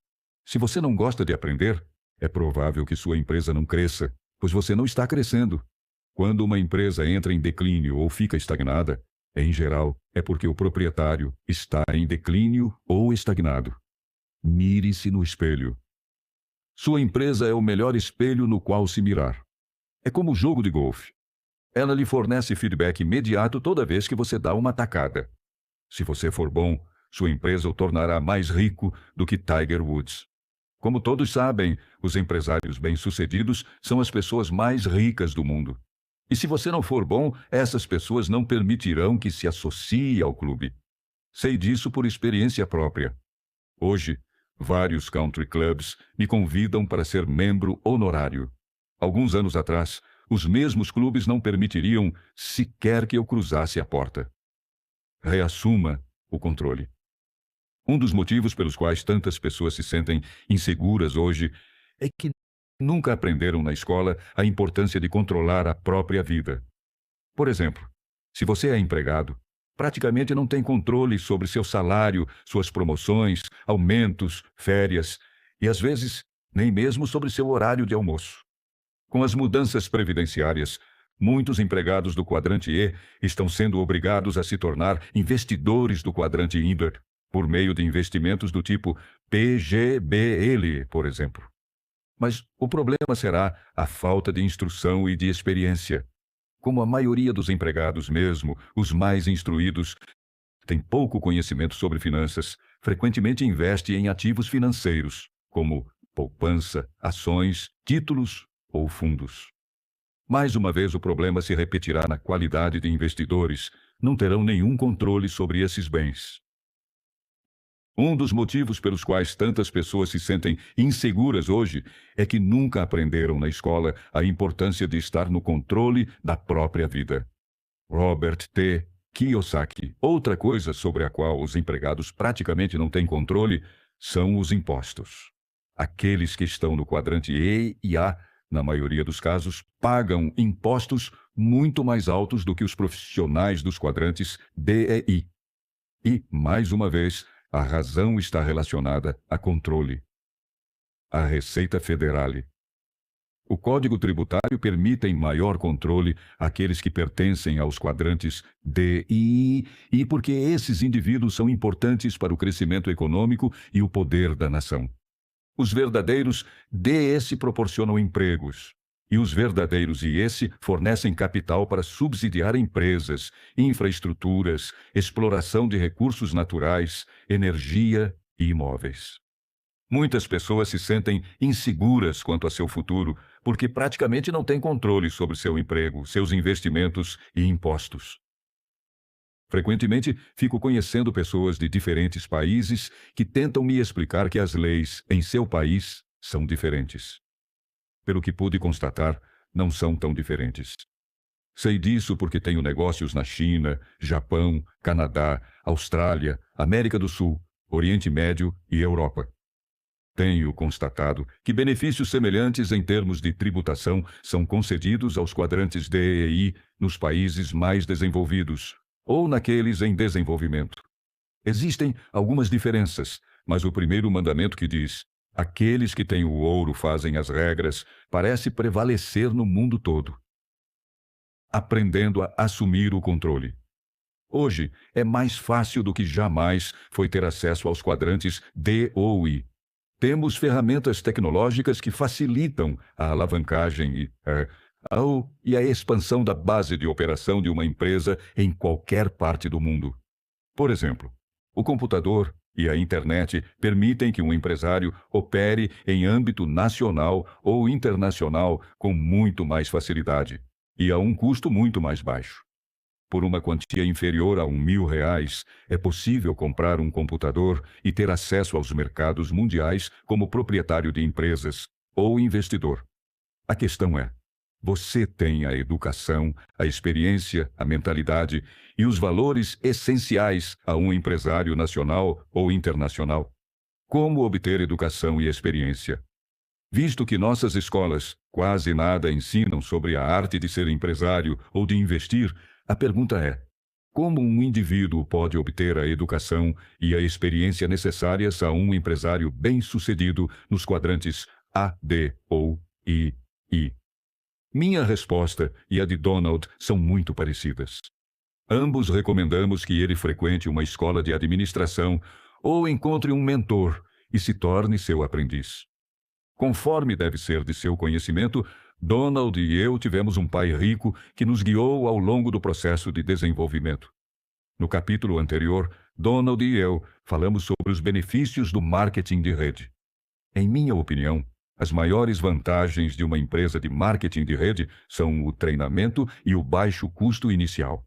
Se você não gosta de aprender, é provável que sua empresa não cresça, pois você não está crescendo. Quando uma empresa entra em declínio ou fica estagnada, em geral, é porque o proprietário está em declínio ou estagnado. Mire-se no espelho. Sua empresa é o melhor espelho no qual se mirar. É como o jogo de golfe. Ela lhe fornece feedback imediato toda vez que você dá uma tacada. Se você for bom, sua empresa o tornará mais rico do que Tiger Woods. Como todos sabem, os empresários bem-sucedidos são as pessoas mais ricas do mundo. E se você não for bom, essas pessoas não permitirão que se associe ao clube. Sei disso por experiência própria. Hoje, vários country clubs me convidam para ser membro honorário. Alguns anos atrás, os mesmos clubes não permitiriam sequer que eu cruzasse a porta. Reassuma o controle. Um dos motivos pelos quais tantas pessoas se sentem inseguras hoje é que nunca aprenderam na escola a importância de controlar a própria vida. Por exemplo, se você é empregado, praticamente não tem controle sobre seu salário, suas promoções, aumentos, férias e, às vezes, nem mesmo sobre seu horário de almoço. Com as mudanças previdenciárias, muitos empregados do quadrante E estão sendo obrigados a se tornar investidores do quadrante Inder, por meio de investimentos do tipo PGBL, por exemplo. Mas o problema será a falta de instrução e de experiência. Como a maioria dos empregados mesmo, os mais instruídos, tem pouco conhecimento sobre finanças, frequentemente investe em ativos financeiros, como poupança, ações, títulos ou fundos. Mais uma vez, o problema se repetirá na qualidade de investidores. Não terão nenhum controle sobre esses bens. Um dos motivos pelos quais tantas pessoas se sentem inseguras hoje é que nunca aprenderam na escola a importância de estar no controle da própria vida. Robert T. Kiyosaki. Outra coisa sobre a qual os empregados praticamente não têm controle são os impostos. Aqueles que estão no quadrante E e A, na maioria dos casos, pagam impostos muito mais altos do que os profissionais dos quadrantes D e I. E, mais uma vez, a razão está relacionada a controle. A Receita Federal. O Código Tributário permite maior controle àqueles que pertencem aos quadrantes D e I, e porque esses indivíduos são importantes para o crescimento econômico e o poder da nação. Os verdadeiros DS proporcionam empregos, e os verdadeiros IS fornecem capital para subsidiar empresas, infraestruturas, exploração de recursos naturais, energia e imóveis. Muitas pessoas se sentem inseguras quanto a seu futuro, porque praticamente não têm controle sobre seu emprego, seus investimentos e impostos. Frequentemente, fico conhecendo pessoas de diferentes países que tentam me explicar que as leis em seu país são diferentes. Pelo que pude constatar, não são tão diferentes. Sei disso porque tenho negócios na China, Japão, Canadá, Austrália, América do Sul, Oriente Médio e Europa. Tenho constatado que benefícios semelhantes em termos de tributação são concedidos aos quadrantes D e I nos países mais desenvolvidos ou naqueles em desenvolvimento. Existem algumas diferenças, mas o primeiro mandamento que diz: aqueles que têm o ouro fazem as regras, parece prevalecer no mundo todo. Aprendendo a assumir o controle. Hoje, é mais fácil do que jamais foi ter acesso aos quadrantes D ou I. Temos ferramentas tecnológicas que facilitam a alavancagem e a expansão da base de operação de uma empresa em qualquer parte do mundo. Por exemplo, o computador e a internet permitem que um empresário opere em âmbito nacional ou internacional com muito mais facilidade e a um custo muito mais baixo. Por uma quantia inferior a R$1.000, é possível comprar um computador e ter acesso aos mercados mundiais como proprietário de empresas ou investidor. A questão é: Você tem a educação, a experiência, a mentalidade e os valores essenciais a um empresário nacional ou internacional. Como obter educação e experiência? Visto que nossas escolas quase nada ensinam sobre a arte de ser empresário ou de investir, a pergunta é: como um indivíduo pode obter a educação e a experiência necessárias a um empresário bem-sucedido nos quadrantes A, D ou I? Minha resposta e a de Donald são muito parecidas. Ambos recomendamos que ele frequente uma escola de administração ou encontre um mentor e se torne seu aprendiz. Conforme deve ser de seu conhecimento, Donald e eu tivemos um pai rico que nos guiou ao longo do processo de desenvolvimento. No capítulo anterior, Donald e eu falamos sobre os benefícios do marketing de rede. Em minha opinião, as maiores vantagens de uma empresa de marketing de rede são o treinamento e o baixo custo inicial.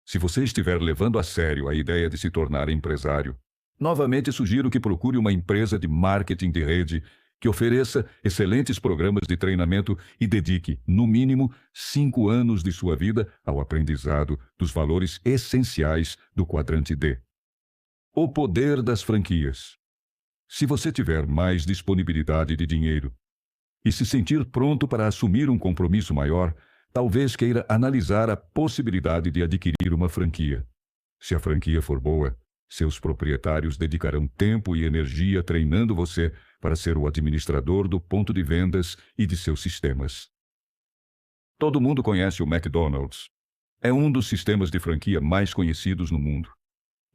Se você estiver levando a sério a ideia de se tornar empresário, novamente sugiro que procure uma empresa de marketing de rede que ofereça excelentes programas de treinamento e dedique, no mínimo, 5 anos de sua vida ao aprendizado dos valores essenciais do quadrante D. O poder das franquias. Se você tiver mais disponibilidade de dinheiro e se sentir pronto para assumir um compromisso maior, talvez queira analisar a possibilidade de adquirir uma franquia. Se a franquia for boa, seus proprietários dedicarão tempo e energia treinando você para ser o administrador do ponto de vendas e de seus sistemas. Todo mundo conhece o McDonald's. É um dos sistemas de franquia mais conhecidos no mundo.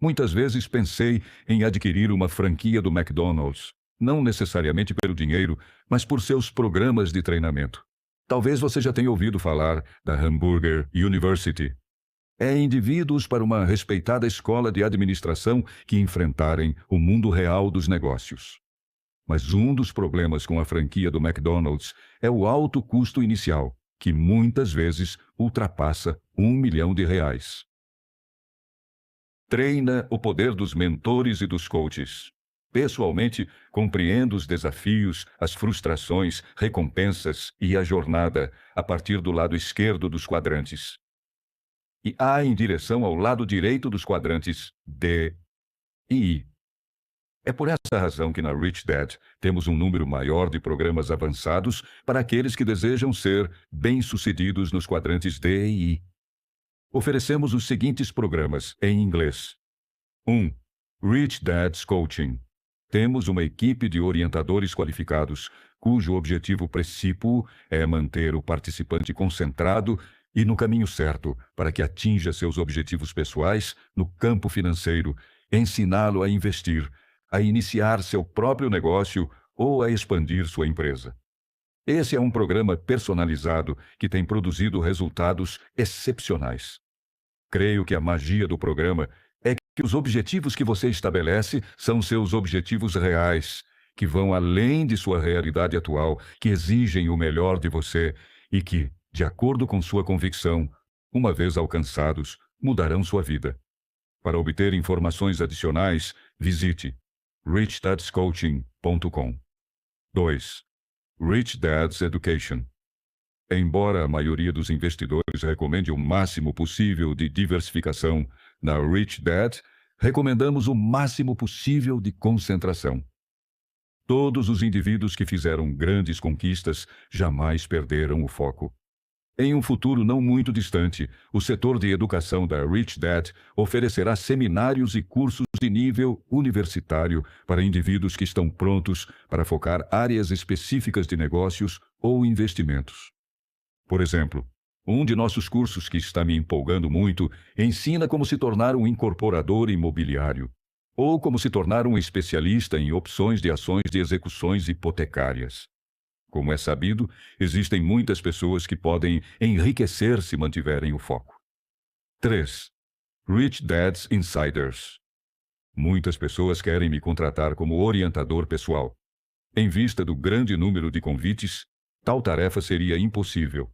Muitas vezes pensei em adquirir uma franquia do McDonald's, não necessariamente pelo dinheiro, mas por seus programas de treinamento. Talvez você já tenha ouvido falar da Hamburger University. É indivíduos para uma respeitada escola de administração que enfrentarem o mundo real dos negócios. Mas um dos problemas com a franquia do McDonald's é o alto custo inicial, que muitas vezes ultrapassa R$1 milhão. Treina o poder dos mentores e dos coaches. Pessoalmente, compreendo os desafios, as frustrações, recompensas e a jornada a partir do lado esquerdo dos quadrantes. E A em direção ao lado direito dos quadrantes D e I. É por essa razão que na Rich Dad temos um número maior de programas avançados para aqueles que desejam ser bem-sucedidos nos quadrantes D e I. Oferecemos os seguintes programas em inglês. 1. Rich Dad's Coaching. Temos uma equipe de orientadores qualificados, cujo objetivo principal é manter o participante concentrado e no caminho certo para que atinja seus objetivos pessoais no campo financeiro, ensiná-lo a investir, a iniciar seu próprio negócio ou a expandir sua empresa. Esse é um programa personalizado que tem produzido resultados excepcionais. Creio que a magia do programa é que os objetivos que você estabelece são seus objetivos reais, que vão além de sua realidade atual, que exigem o melhor de você e que, de acordo com sua convicção, uma vez alcançados, mudarão sua vida. Para obter informações adicionais, visite richdadscoaching.com. 2. Rich Dad's Education. Embora a maioria dos investidores recomende o máximo possível de diversificação, na Rich Dad, recomendamos o máximo possível de concentração. Todos os indivíduos que fizeram grandes conquistas jamais perderam o foco. Em um futuro não muito distante, o setor de educação da Rich Dad oferecerá seminários e cursos de nível universitário para indivíduos que estão prontos para focar áreas específicas de negócios ou investimentos. Por exemplo, um de nossos cursos que está me empolgando muito ensina como se tornar um incorporador imobiliário ou como se tornar um especialista em opções de ações de execuções hipotecárias. Como é sabido, existem muitas pessoas que podem enriquecer se mantiverem o foco. 3. Rich Dad's Insiders. Muitas pessoas querem me contratar como orientador pessoal. Em vista do grande número de convites, tal tarefa seria impossível.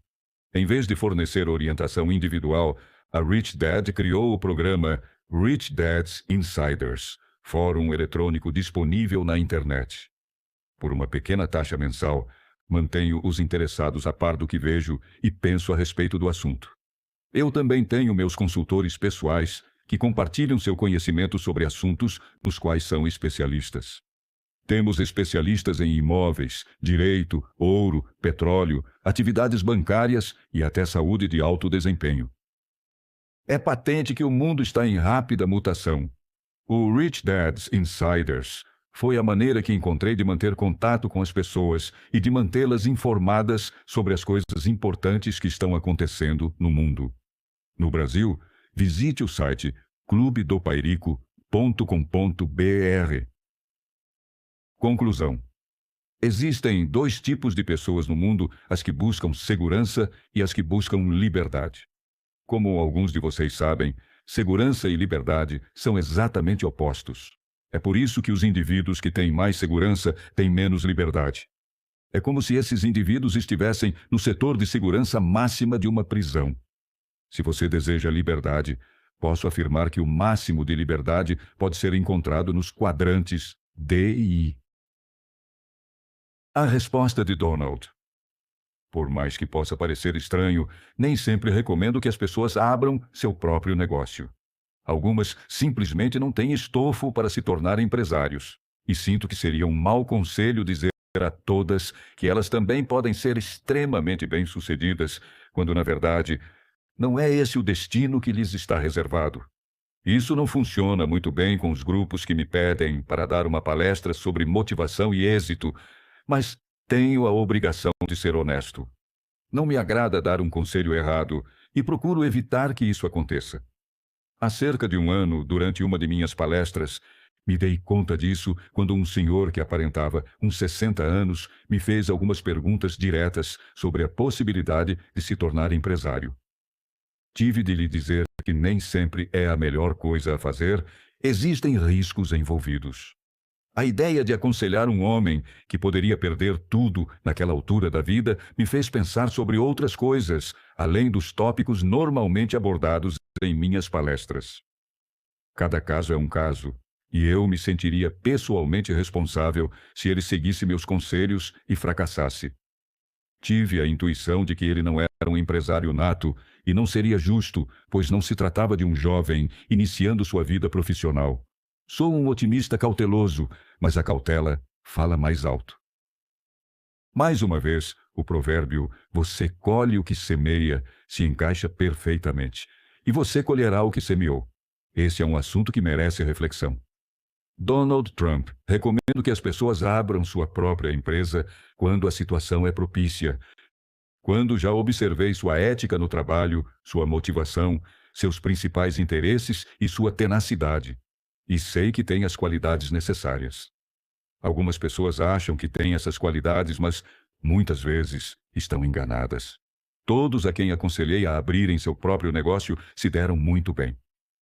Em vez de fornecer orientação individual, a Rich Dad criou o programa Rich Dad's Insiders, fórum eletrônico disponível na internet. Por uma pequena taxa mensal, Mantenho os interessados a par do que vejo e penso a respeito do assunto. Eu também tenho meus consultores pessoais que compartilham seu conhecimento sobre assuntos nos quais são especialistas. Temos especialistas em imóveis, direito, ouro, petróleo, atividades bancárias e até saúde de alto desempenho. É patente que o mundo está em rápida mutação. O Rich Dad's Insiders foi a maneira que encontrei de manter contato com as pessoas e de mantê-las informadas sobre as coisas importantes que estão acontecendo no mundo. No Brasil, visite o site clubedopaerico.com.br. Conclusão. Existem dois tipos de pessoas no mundo, as que buscam segurança e as que buscam liberdade. Como alguns de vocês sabem, segurança e liberdade são exatamente opostos. É por isso que os indivíduos que têm mais segurança têm menos liberdade. É como se esses indivíduos estivessem no setor de segurança máxima de uma prisão. Se você deseja liberdade, posso afirmar que o máximo de liberdade pode ser encontrado nos quadrantes D e I. A resposta de Donald. Por mais que possa parecer estranho, nem sempre recomendo que as pessoas abram seu próprio negócio. Algumas simplesmente não têm estofo para se tornar empresários. E sinto que seria um mau conselho dizer a todas que elas também podem ser extremamente bem-sucedidas, quando, na verdade, não é esse o destino que lhes está reservado. Isso não funciona muito bem com os grupos que me pedem para dar uma palestra sobre motivação e êxito, mas tenho a obrigação de ser honesto. Não me agrada dar um conselho errado e procuro evitar que isso aconteça. Há cerca de um ano, durante uma de minhas palestras, me dei conta disso quando um senhor que aparentava uns 60 anos me fez algumas perguntas diretas sobre a possibilidade de se tornar empresário. Tive de lhe dizer que nem sempre é a melhor coisa a fazer, existem riscos envolvidos. A ideia de aconselhar um homem que poderia perder tudo naquela altura da vida me fez pensar sobre outras coisas, além dos tópicos normalmente abordados em minhas palestras. Cada caso é um caso, e eu me sentiria pessoalmente responsável se ele seguisse meus conselhos e fracassasse. Tive a intuição de que ele não era um empresário nato e não seria justo, pois não se tratava de um jovem iniciando sua vida profissional. Sou um otimista cauteloso, mas a cautela fala mais alto. Mais uma vez, o provérbio "você colhe o que semeia" se encaixa perfeitamente, e você colherá o que semeou. Esse é um assunto que merece reflexão. Donald Trump. Recomendo que as pessoas abram sua própria empresa quando a situação é propícia. Quando já observei sua ética no trabalho, sua motivação, seus principais interesses e sua tenacidade. E sei que tem as qualidades necessárias. Algumas pessoas acham que têm essas qualidades, mas muitas vezes estão enganadas. Todos a quem aconselhei a abrirem seu próprio negócio se deram muito bem.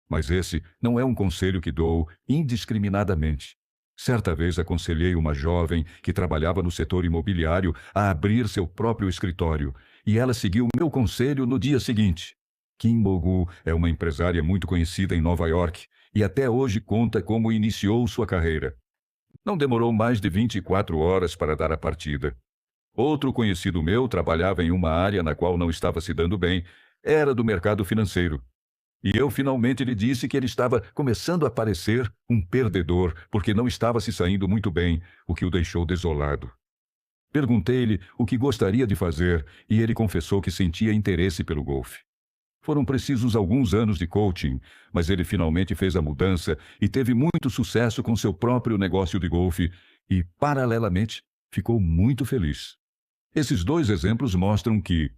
Mas esse não é um conselho que dou indiscriminadamente. Certa vez aconselhei uma jovem que trabalhava no setor imobiliário a abrir seu próprio escritório, e ela seguiu meu conselho no dia seguinte. Kim Mogu é uma empresária muito conhecida em Nova York e até hoje conta como iniciou sua carreira. Não demorou mais de 24 horas para dar a partida. Outro conhecido meu trabalhava em uma área na qual não estava se dando bem, era do mercado financeiro. E eu finalmente lhe disse que ele estava começando a parecer um perdedor, porque não estava se saindo muito bem, o que o deixou desolado. Perguntei-lhe o que gostaria de fazer e ele confessou que sentia interesse pelo golfe. Foram precisos alguns anos de coaching, mas ele finalmente fez a mudança e teve muito sucesso com seu próprio negócio de golfe e, paralelamente, ficou muito feliz. Esses dois exemplos mostram que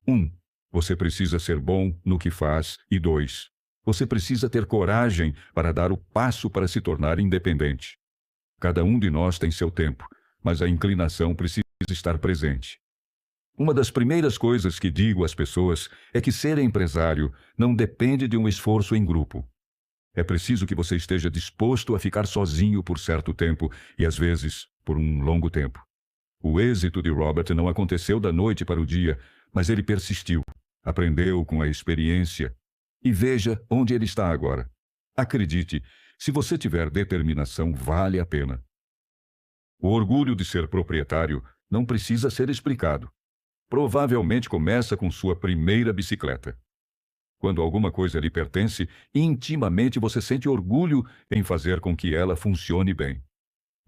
1. Você precisa ser bom no que faz e 2. Você precisa ter coragem para dar o passo para se tornar independente. Cada um de nós tem seu tempo, mas a inclinação precisa estar presente. Uma das primeiras coisas que digo às pessoas é que ser empresário não depende de um esforço em grupo. É preciso que você esteja disposto a ficar sozinho por certo tempo e, às vezes, por um longo tempo. O êxito de Robert não aconteceu da noite para o dia, mas ele persistiu, aprendeu com a experiência e veja onde ele está agora. Acredite, se você tiver determinação, vale a pena. O orgulho de ser proprietário não precisa ser explicado. Provavelmente começa com sua primeira bicicleta. Quando alguma coisa lhe pertence, intimamente você sente orgulho em fazer com que ela funcione bem.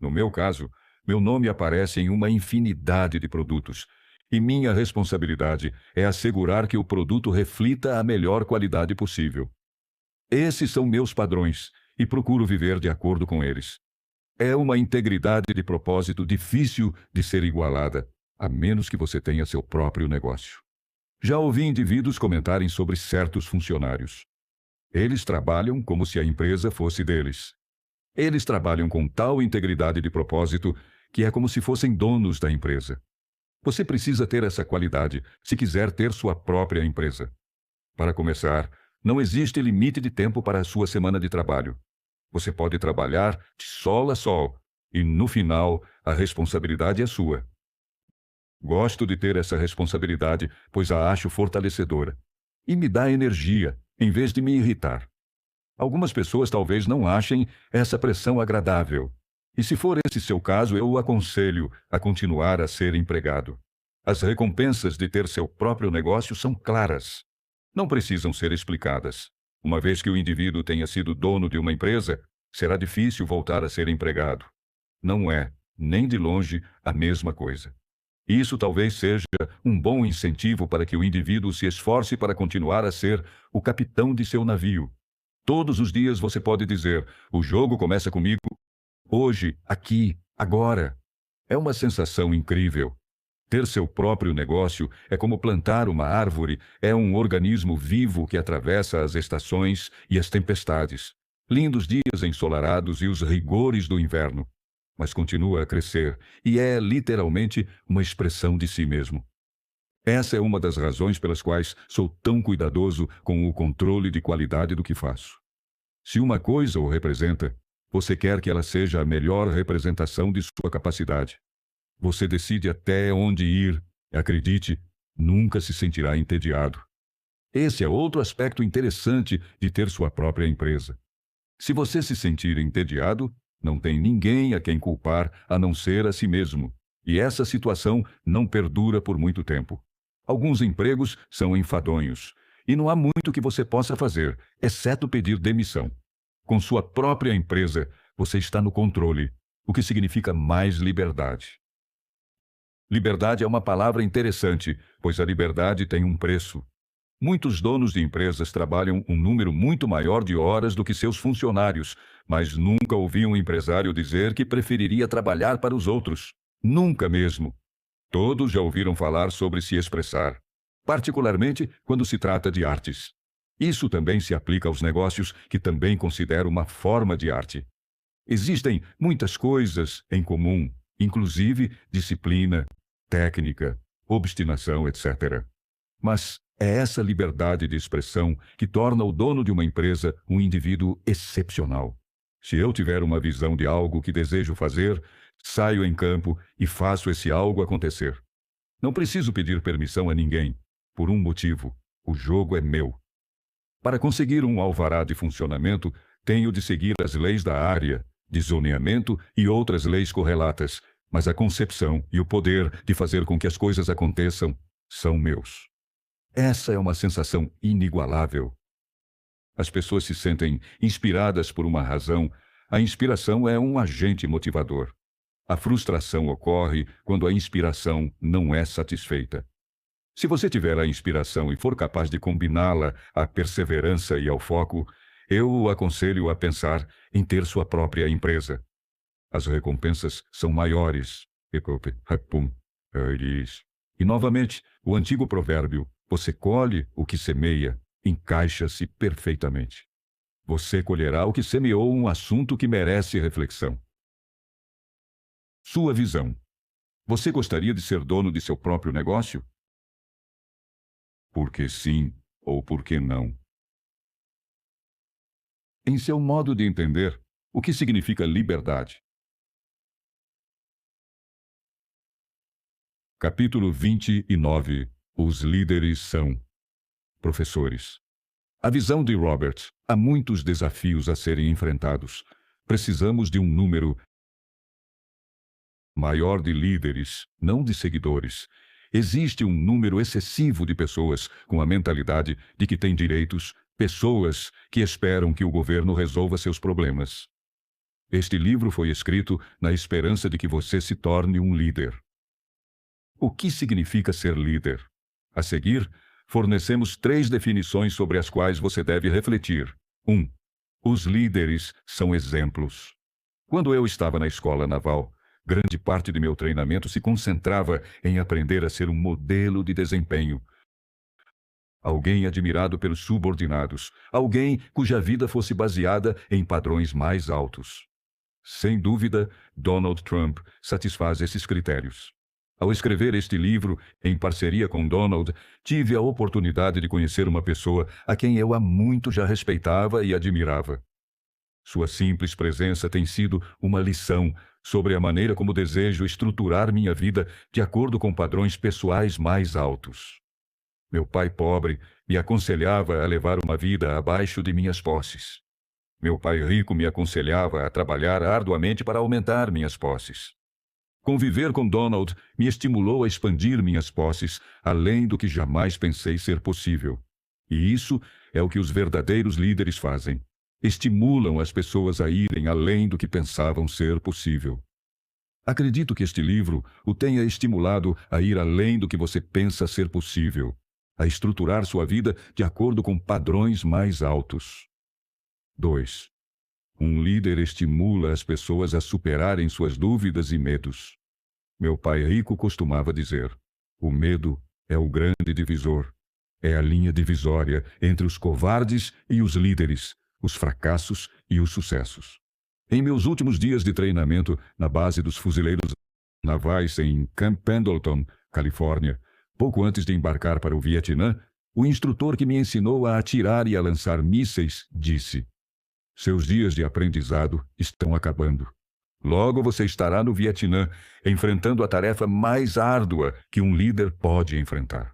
No meu caso, meu nome aparece em uma infinidade de produtos, e minha responsabilidade é assegurar que o produto reflita a melhor qualidade possível. Esses são meus padrões, e procuro viver de acordo com eles. É uma integridade de propósito difícil de ser igualada, a menos que você tenha seu próprio negócio. Já ouvi indivíduos comentarem sobre certos funcionários. Eles trabalham como se a empresa fosse deles. Eles trabalham com tal integridade de propósito que é como se fossem donos da empresa. Você precisa ter essa qualidade se quiser ter sua própria empresa. Para começar, não existe limite de tempo para a sua semana de trabalho. Você pode trabalhar de sol a sol e, no final, a responsabilidade é sua. Gosto de ter essa responsabilidade, pois a acho fortalecedora. E me dá energia, em vez de me irritar. Algumas pessoas talvez não achem essa pressão agradável. E se for esse seu caso, eu o aconselho a continuar a ser empregado. As recompensas de ter seu próprio negócio são claras. Não precisam ser explicadas. Uma vez que o indivíduo tenha sido dono de uma empresa, será difícil voltar a ser empregado. Não é, nem de longe, a mesma coisa. Isso talvez seja um bom incentivo para que o indivíduo se esforce para continuar a ser o capitão de seu navio. Todos os dias você pode dizer: o jogo começa comigo. Hoje, aqui, agora. É uma sensação incrível. Ter seu próprio negócio é como plantar uma árvore, é um organismo vivo que atravessa as estações e as tempestades, lindos dias ensolarados e os rigores do inverno, mas continua a crescer e é literalmente uma expressão de si mesmo. Essa é uma das razões pelas quais sou tão cuidadoso com o controle de qualidade do que faço. Se uma coisa o representa, você quer que ela seja a melhor representação de sua capacidade. Você decide até onde ir. Acredite, nunca se sentirá entediado. Esse é outro aspecto interessante de ter sua própria empresa. Se você se sentir entediado, não tem ninguém a quem culpar a não ser a si mesmo. E essa situação não perdura por muito tempo. Alguns empregos são enfadonhos, e não há muito que você possa fazer, exceto pedir demissão. Com sua própria empresa, você está no controle, o que significa mais liberdade. Liberdade é uma palavra interessante, pois a liberdade tem um preço. Muitos donos de empresas trabalham um número muito maior de horas do que seus funcionários, mas nunca ouvi um empresário dizer que preferiria trabalhar para os outros. Nunca mesmo. Todos já ouviram falar sobre se expressar, particularmente quando se trata de artes. Isso também se aplica aos negócios, que também considero uma forma de arte. Existem muitas coisas em comum, inclusive disciplina, técnica, obstinação, etc. Mas é essa liberdade de expressão que torna o dono de uma empresa um indivíduo excepcional. Se eu tiver uma visão de algo que desejo fazer, saio em campo e faço esse algo acontecer. Não preciso pedir permissão a ninguém. Por um motivo: o jogo é meu. Para conseguir um alvará de funcionamento, tenho de seguir as leis da área, de zoneamento e outras leis correlatas, mas a concepção e o poder de fazer com que as coisas aconteçam são meus. Essa é uma sensação inigualável. As pessoas se sentem inspiradas por uma razão. A inspiração é um agente motivador. A frustração ocorre quando a inspiração não é satisfeita. Se você tiver a inspiração e for capaz de combiná-la à perseverança e ao foco, eu o aconselho a pensar em ter sua própria empresa. As recompensas são maiores. E novamente, o antigo provérbio: você colhe o que semeia, encaixa-se perfeitamente. Você colherá o que semeou, um assunto que merece reflexão. Sua visão. Você gostaria de ser dono de seu próprio negócio? Por que sim ou por que não? Em seu modo de entender, o que significa liberdade? Capítulo 29. Os líderes são professores. A visão de Robert: há muitos desafios a serem enfrentados. Precisamos de um número maior de líderes, não de seguidores. Existe um número excessivo de pessoas com a mentalidade de que têm direitos, pessoas que esperam que o governo resolva seus problemas. Este livro foi escrito na esperança de que você se torne um líder. O que significa ser líder? A seguir, fornecemos 3 definições sobre as quais você deve refletir. 1. Os líderes são exemplos. Quando eu estava na escola naval, grande parte de meu treinamento se concentrava em aprender a ser um modelo de desempenho. Alguém admirado pelos subordinados, alguém cuja vida fosse baseada em padrões mais altos. Sem dúvida, Donald Trump satisfaz esses critérios. Ao escrever este livro, em parceria com Donald, tive a oportunidade de conhecer uma pessoa a quem eu há muito já respeitava e admirava. Sua simples presença tem sido uma lição sobre a maneira como desejo estruturar minha vida de acordo com padrões pessoais mais altos. Meu pai pobre me aconselhava a levar uma vida abaixo de minhas posses. Meu pai rico me aconselhava a trabalhar arduamente para aumentar minhas posses. Conviver com Donald me estimulou a expandir minhas posses além do que jamais pensei ser possível. E isso é o que os verdadeiros líderes fazem. Estimulam as pessoas a irem além do que pensavam ser possível. Acredito que este livro o tenha estimulado a ir além do que você pensa ser possível, a estruturar sua vida de acordo com padrões mais altos. 2. Um líder estimula as pessoas a superarem suas dúvidas e medos. Meu pai rico costumava dizer: o medo é o grande divisor. É a linha divisória entre os covardes e os líderes, os fracassos e os sucessos. Em meus últimos dias de treinamento na base dos fuzileiros navais em Camp Pendleton, Califórnia, pouco antes de embarcar para o Vietnã, o instrutor que me ensinou a atirar e a lançar mísseis disse: seus dias de aprendizado estão acabando. Logo você estará no Vietnã, enfrentando a tarefa mais árdua que um líder pode enfrentar.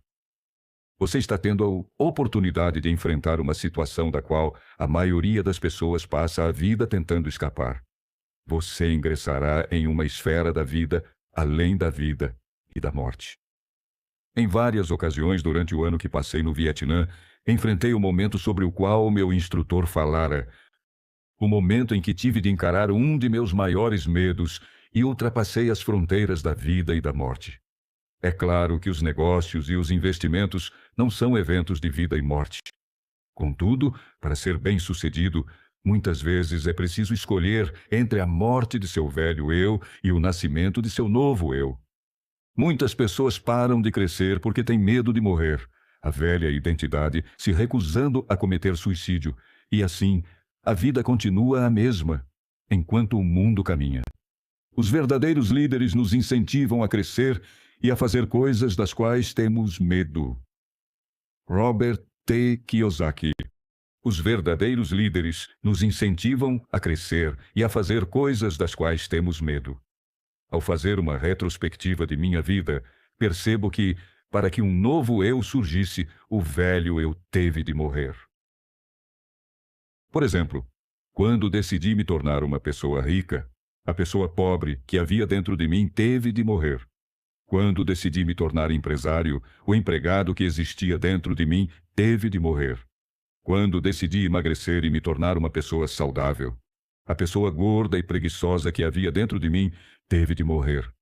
Você está tendo a oportunidade de enfrentar uma situação da qual a maioria das pessoas passa a vida tentando escapar. Você ingressará em uma esfera da vida além da vida e da morte. Em várias ocasiões durante o ano que passei no Vietnã, enfrentei o momento sobre o qual o meu instrutor falara, o momento em que tive de encarar um de meus maiores medos e ultrapassei as fronteiras da vida e da morte. É claro que os negócios e os investimentos não são eventos de vida e morte. Contudo, para ser bem-sucedido, muitas vezes é preciso escolher entre a morte de seu velho eu e o nascimento de seu novo eu. Muitas pessoas param de crescer porque têm medo de morrer, a velha identidade se recusando a cometer suicídio, e assim, a vida continua a mesma, enquanto o mundo caminha. Os verdadeiros líderes nos incentivam a crescer e a fazer coisas das quais temos medo. Robert T. Kiyosaki. Os verdadeiros líderes nos incentivam a crescer e a fazer coisas das quais temos medo. Ao fazer uma retrospectiva de minha vida, percebo que, para que um novo eu surgisse, o velho eu teve de morrer. Por exemplo, quando decidi me tornar uma pessoa rica, a pessoa pobre que havia dentro de mim teve de morrer. Quando decidi me tornar empresário, o empregado que existia dentro de mim teve de morrer. Quando decidi emagrecer e me tornar uma pessoa saudável, a pessoa gorda e preguiçosa que havia dentro de mim teve de morrer.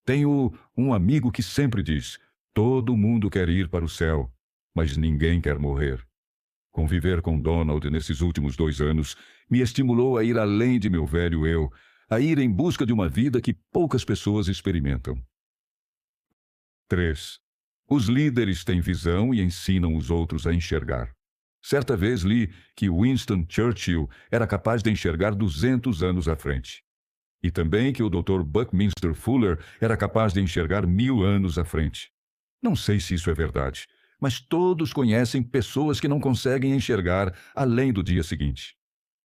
Tenho um amigo que sempre diz: todo mundo quer ir para o céu, mas ninguém quer morrer. Conviver com Donald nesses últimos 2 anos me estimulou a ir além de meu velho eu, a ir em busca de uma vida que poucas pessoas experimentam. 3. Os líderes têm visão e ensinam os outros a enxergar. Certa vez li que Winston Churchill era capaz de enxergar 200 anos à frente. E também que o Dr. Buckminster Fuller era capaz de enxergar 1000 anos à frente. Não sei se isso é verdade, mas todos conhecem pessoas que não conseguem enxergar além do dia seguinte.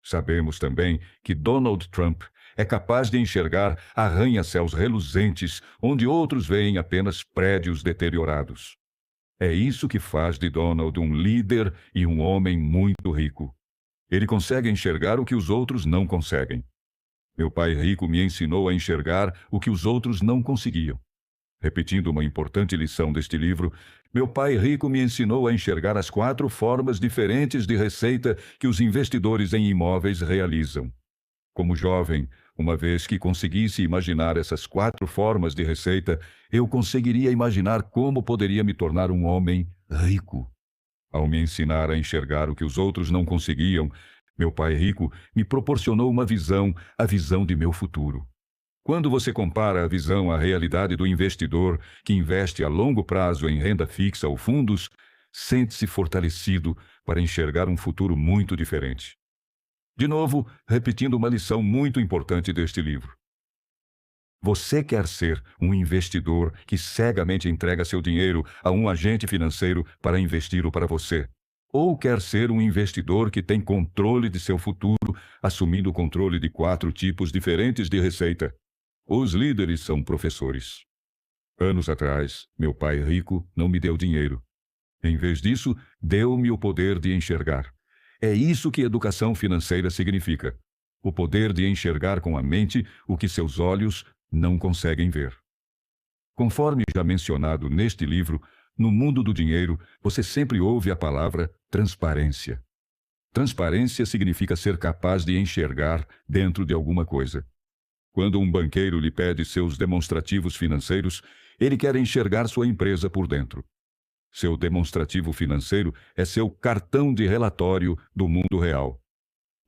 Sabemos também que Donald Trump é capaz de enxergar arranha-céus reluzentes onde outros veem apenas prédios deteriorados. É isso que faz de Donald um líder e um homem muito rico. Ele consegue enxergar o que os outros não conseguem. Meu pai rico me ensinou a enxergar o que os outros não conseguiam. Repetindo uma importante lição deste livro, meu pai rico me ensinou a enxergar as 4 formas diferentes de receita que os investidores em imóveis realizam. Como jovem, uma vez que conseguisse imaginar essas 4 formas de receita, eu conseguiria imaginar como poderia me tornar um homem rico. Ao me ensinar a enxergar o que os outros não conseguiam, meu pai rico me proporcionou uma visão, a visão de meu futuro. Quando você compara a visão à realidade do investidor que investe a longo prazo em renda fixa ou fundos, sente-se fortalecido para enxergar um futuro muito diferente. De novo, repetindo uma lição muito importante deste livro. Você quer ser um investidor que cegamente entrega seu dinheiro a um agente financeiro para investir-o para você? Ou quer ser um investidor que tem controle de seu futuro, assumindo o controle de 4 tipos diferentes de receita? Os líderes são professores. Anos atrás, meu pai rico não me deu dinheiro. Em vez disso, deu-me o poder de enxergar. É isso que educação financeira significa. O poder de enxergar com a mente o que seus olhos não conseguem ver. Conforme já mencionado neste livro, no mundo do dinheiro, você sempre ouve a palavra transparência. Transparência significa ser capaz de enxergar dentro de alguma coisa. Quando um banqueiro lhe pede seus demonstrativos financeiros, ele quer enxergar sua empresa por dentro. Seu demonstrativo financeiro é seu cartão de relatório do mundo real.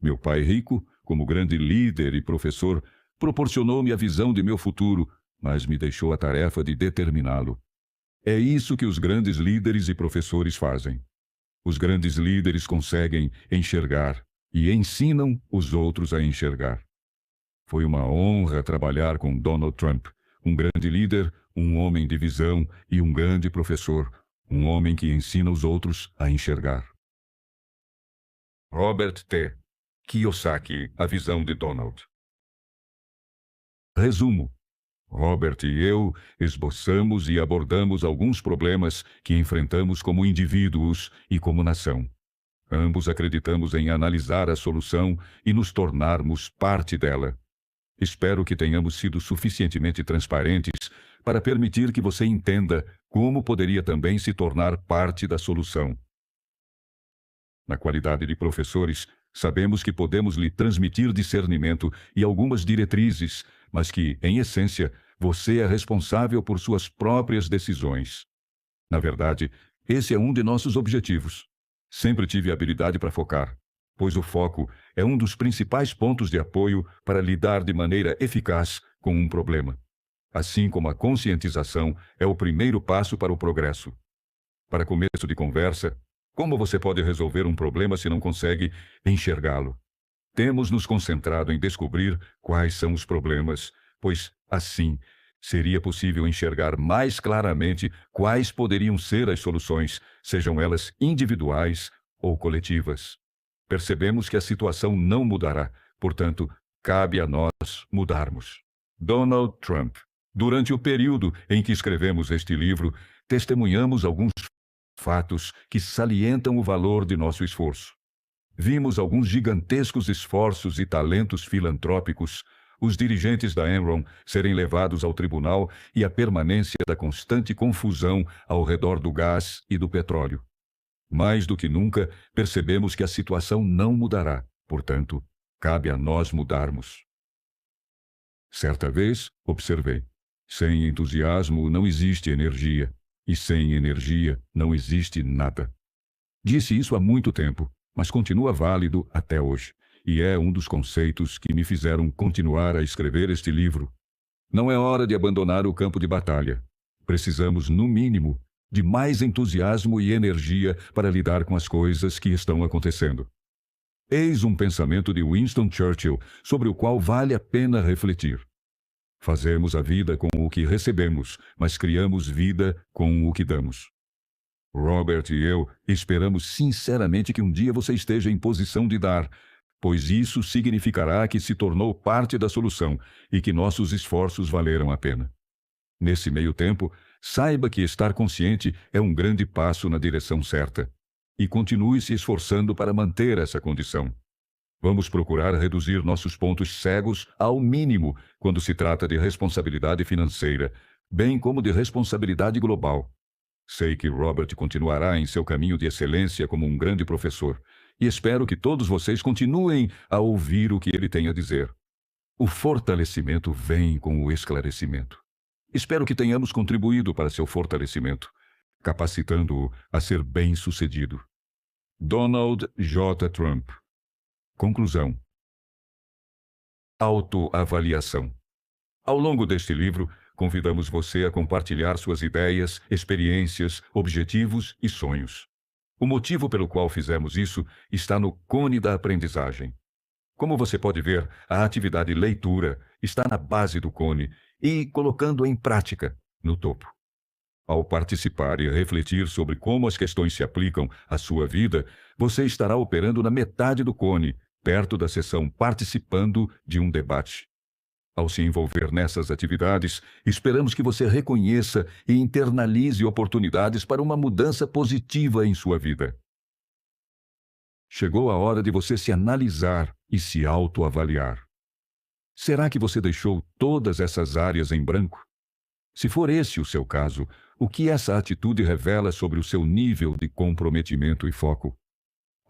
Meu pai rico, como grande líder e professor, proporcionou-me a visão de meu futuro, mas me deixou a tarefa de determiná-lo. É isso que os grandes líderes e professores fazem. Os grandes líderes conseguem enxergar e ensinam os outros a enxergar. Foi uma honra trabalhar com Donald Trump, um grande líder, um homem de visão e um grande professor, um homem que ensina os outros a enxergar. Robert T. Kiyosaki, A Visão de Donald. Resumo. Robert e eu esboçamos e abordamos alguns problemas que enfrentamos como indivíduos e como nação. Ambos acreditamos em analisar a solução e nos tornarmos parte dela. Espero que tenhamos sido suficientemente transparentes para permitir que você entenda como poderia também se tornar parte da solução. Na qualidade de professores, sabemos que podemos lhe transmitir discernimento e algumas diretrizes, mas que, em essência, você é responsável por suas próprias decisões. Na verdade, esse é um de nossos objetivos. Sempre tive habilidade para focar, pois o foco é um dos principais pontos de apoio para lidar de maneira eficaz com um problema. Assim como a conscientização é o primeiro passo para o progresso. Para começo de conversa, como você pode resolver um problema se não consegue enxergá-lo? Temos nos concentrado em descobrir quais são os problemas, pois, assim, seria possível enxergar mais claramente quais poderiam ser as soluções, sejam elas individuais ou coletivas. Percebemos que a situação não mudará, portanto, cabe a nós mudarmos. Donald Trump. Durante o período em que escrevemos este livro, testemunhamos alguns fatos que salientam o valor de nosso esforço. Vimos alguns gigantescos esforços e talentos filantrópicos, os dirigentes da Enron serem levados ao tribunal e a permanência da constante confusão ao redor do gás e do petróleo. Mais do que nunca, percebemos que a situação não mudará, portanto, cabe a nós mudarmos. Certa vez, observei: sem entusiasmo não existe energia, e sem energia não existe nada. Disse isso há muito tempo, mas continua válido até hoje, e é um dos conceitos que me fizeram continuar a escrever este livro. Não é hora de abandonar o campo de batalha. Precisamos, no mínimo, de mais entusiasmo e energia para lidar com as coisas que estão acontecendo. Eis um pensamento de Winston Churchill sobre o qual vale a pena refletir. Fazemos a vida com o que recebemos, mas criamos vida com o que damos. Robert e eu esperamos sinceramente que um dia você esteja em posição de dar, pois isso significará que se tornou parte da solução e que nossos esforços valeram a pena. Nesse meio tempo, saiba que estar consciente é um grande passo na direção certa, e continue se esforçando para manter essa condição. Vamos procurar reduzir nossos pontos cegos ao mínimo quando se trata de responsabilidade financeira, bem como de responsabilidade global. Sei que Robert continuará em seu caminho de excelência como um grande professor, e espero que todos vocês continuem a ouvir o que ele tem a dizer. O fortalecimento vem com o esclarecimento. Espero que tenhamos contribuído para seu fortalecimento, capacitando-o a ser bem-sucedido. Donald J. Trump. Conclusão. Autoavaliação. Ao longo deste livro, convidamos você a compartilhar suas ideias, experiências, objetivos e sonhos. O motivo pelo qual fizemos isso está no cone da aprendizagem. Como você pode ver, a atividade leitura está na base do cone e colocando em prática no topo. Ao participar e refletir sobre como as questões se aplicam à sua vida, você estará operando na metade do cone, perto da seção participando de um debate. Ao se envolver nessas atividades, esperamos que você reconheça e internalize oportunidades para uma mudança positiva em sua vida. Chegou a hora de você se analisar e se autoavaliar. Será que você deixou todas essas áreas em branco? Se for esse o seu caso, o que essa atitude revela sobre o seu nível de comprometimento e foco?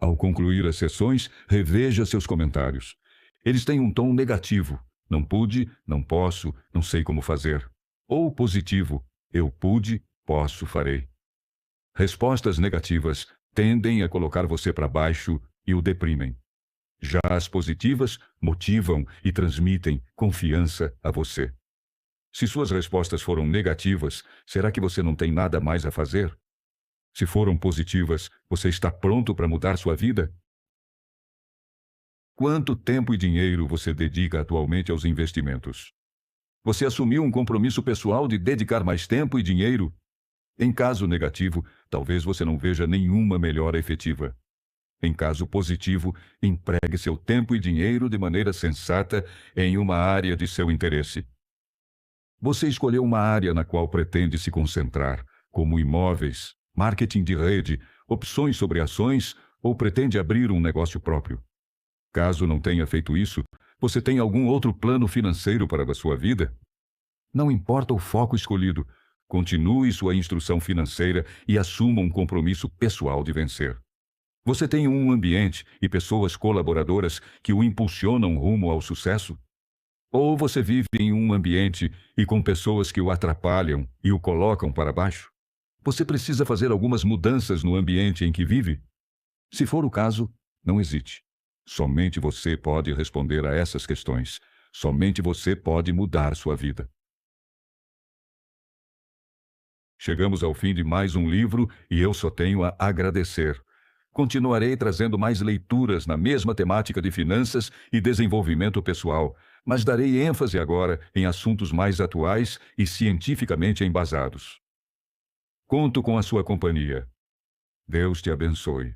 Ao concluir as sessões, reveja seus comentários. Eles têm um tom negativo. Não pude, não posso, não sei como fazer. Ou positivo. Eu pude, posso, farei. Respostas negativas tendem a colocar você para baixo e o deprimem. Já as positivas motivam e transmitem confiança a você. Se suas respostas foram negativas, será que você não tem nada mais a fazer? Se foram positivas, você está pronto para mudar sua vida? Quanto tempo e dinheiro você dedica atualmente aos investimentos? Você assumiu um compromisso pessoal de dedicar mais tempo e dinheiro? Em caso negativo, talvez você não veja nenhuma melhora efetiva. Em caso positivo, empregue seu tempo e dinheiro de maneira sensata em uma área de seu interesse. Você escolheu uma área na qual pretende se concentrar, como imóveis, marketing de rede, opções sobre ações ou pretende abrir um negócio próprio. Caso não tenha feito isso, você tem algum outro plano financeiro para a sua vida? Não importa o foco escolhido, continue sua instrução financeira e assuma um compromisso pessoal de vencer. Você tem um ambiente e pessoas colaboradoras que o impulsionam rumo ao sucesso? Ou você vive em um ambiente e com pessoas que o atrapalham e o colocam para baixo? Você precisa fazer algumas mudanças no ambiente em que vive? Se for o caso, não hesite. Somente você pode responder a essas questões. Somente você pode mudar sua vida. Chegamos ao fim de mais um livro e eu só tenho a agradecer. Continuarei trazendo mais leituras na mesma temática de finanças e desenvolvimento pessoal, mas darei ênfase agora em assuntos mais atuais e cientificamente embasados. Conto com a sua companhia. Deus te abençoe.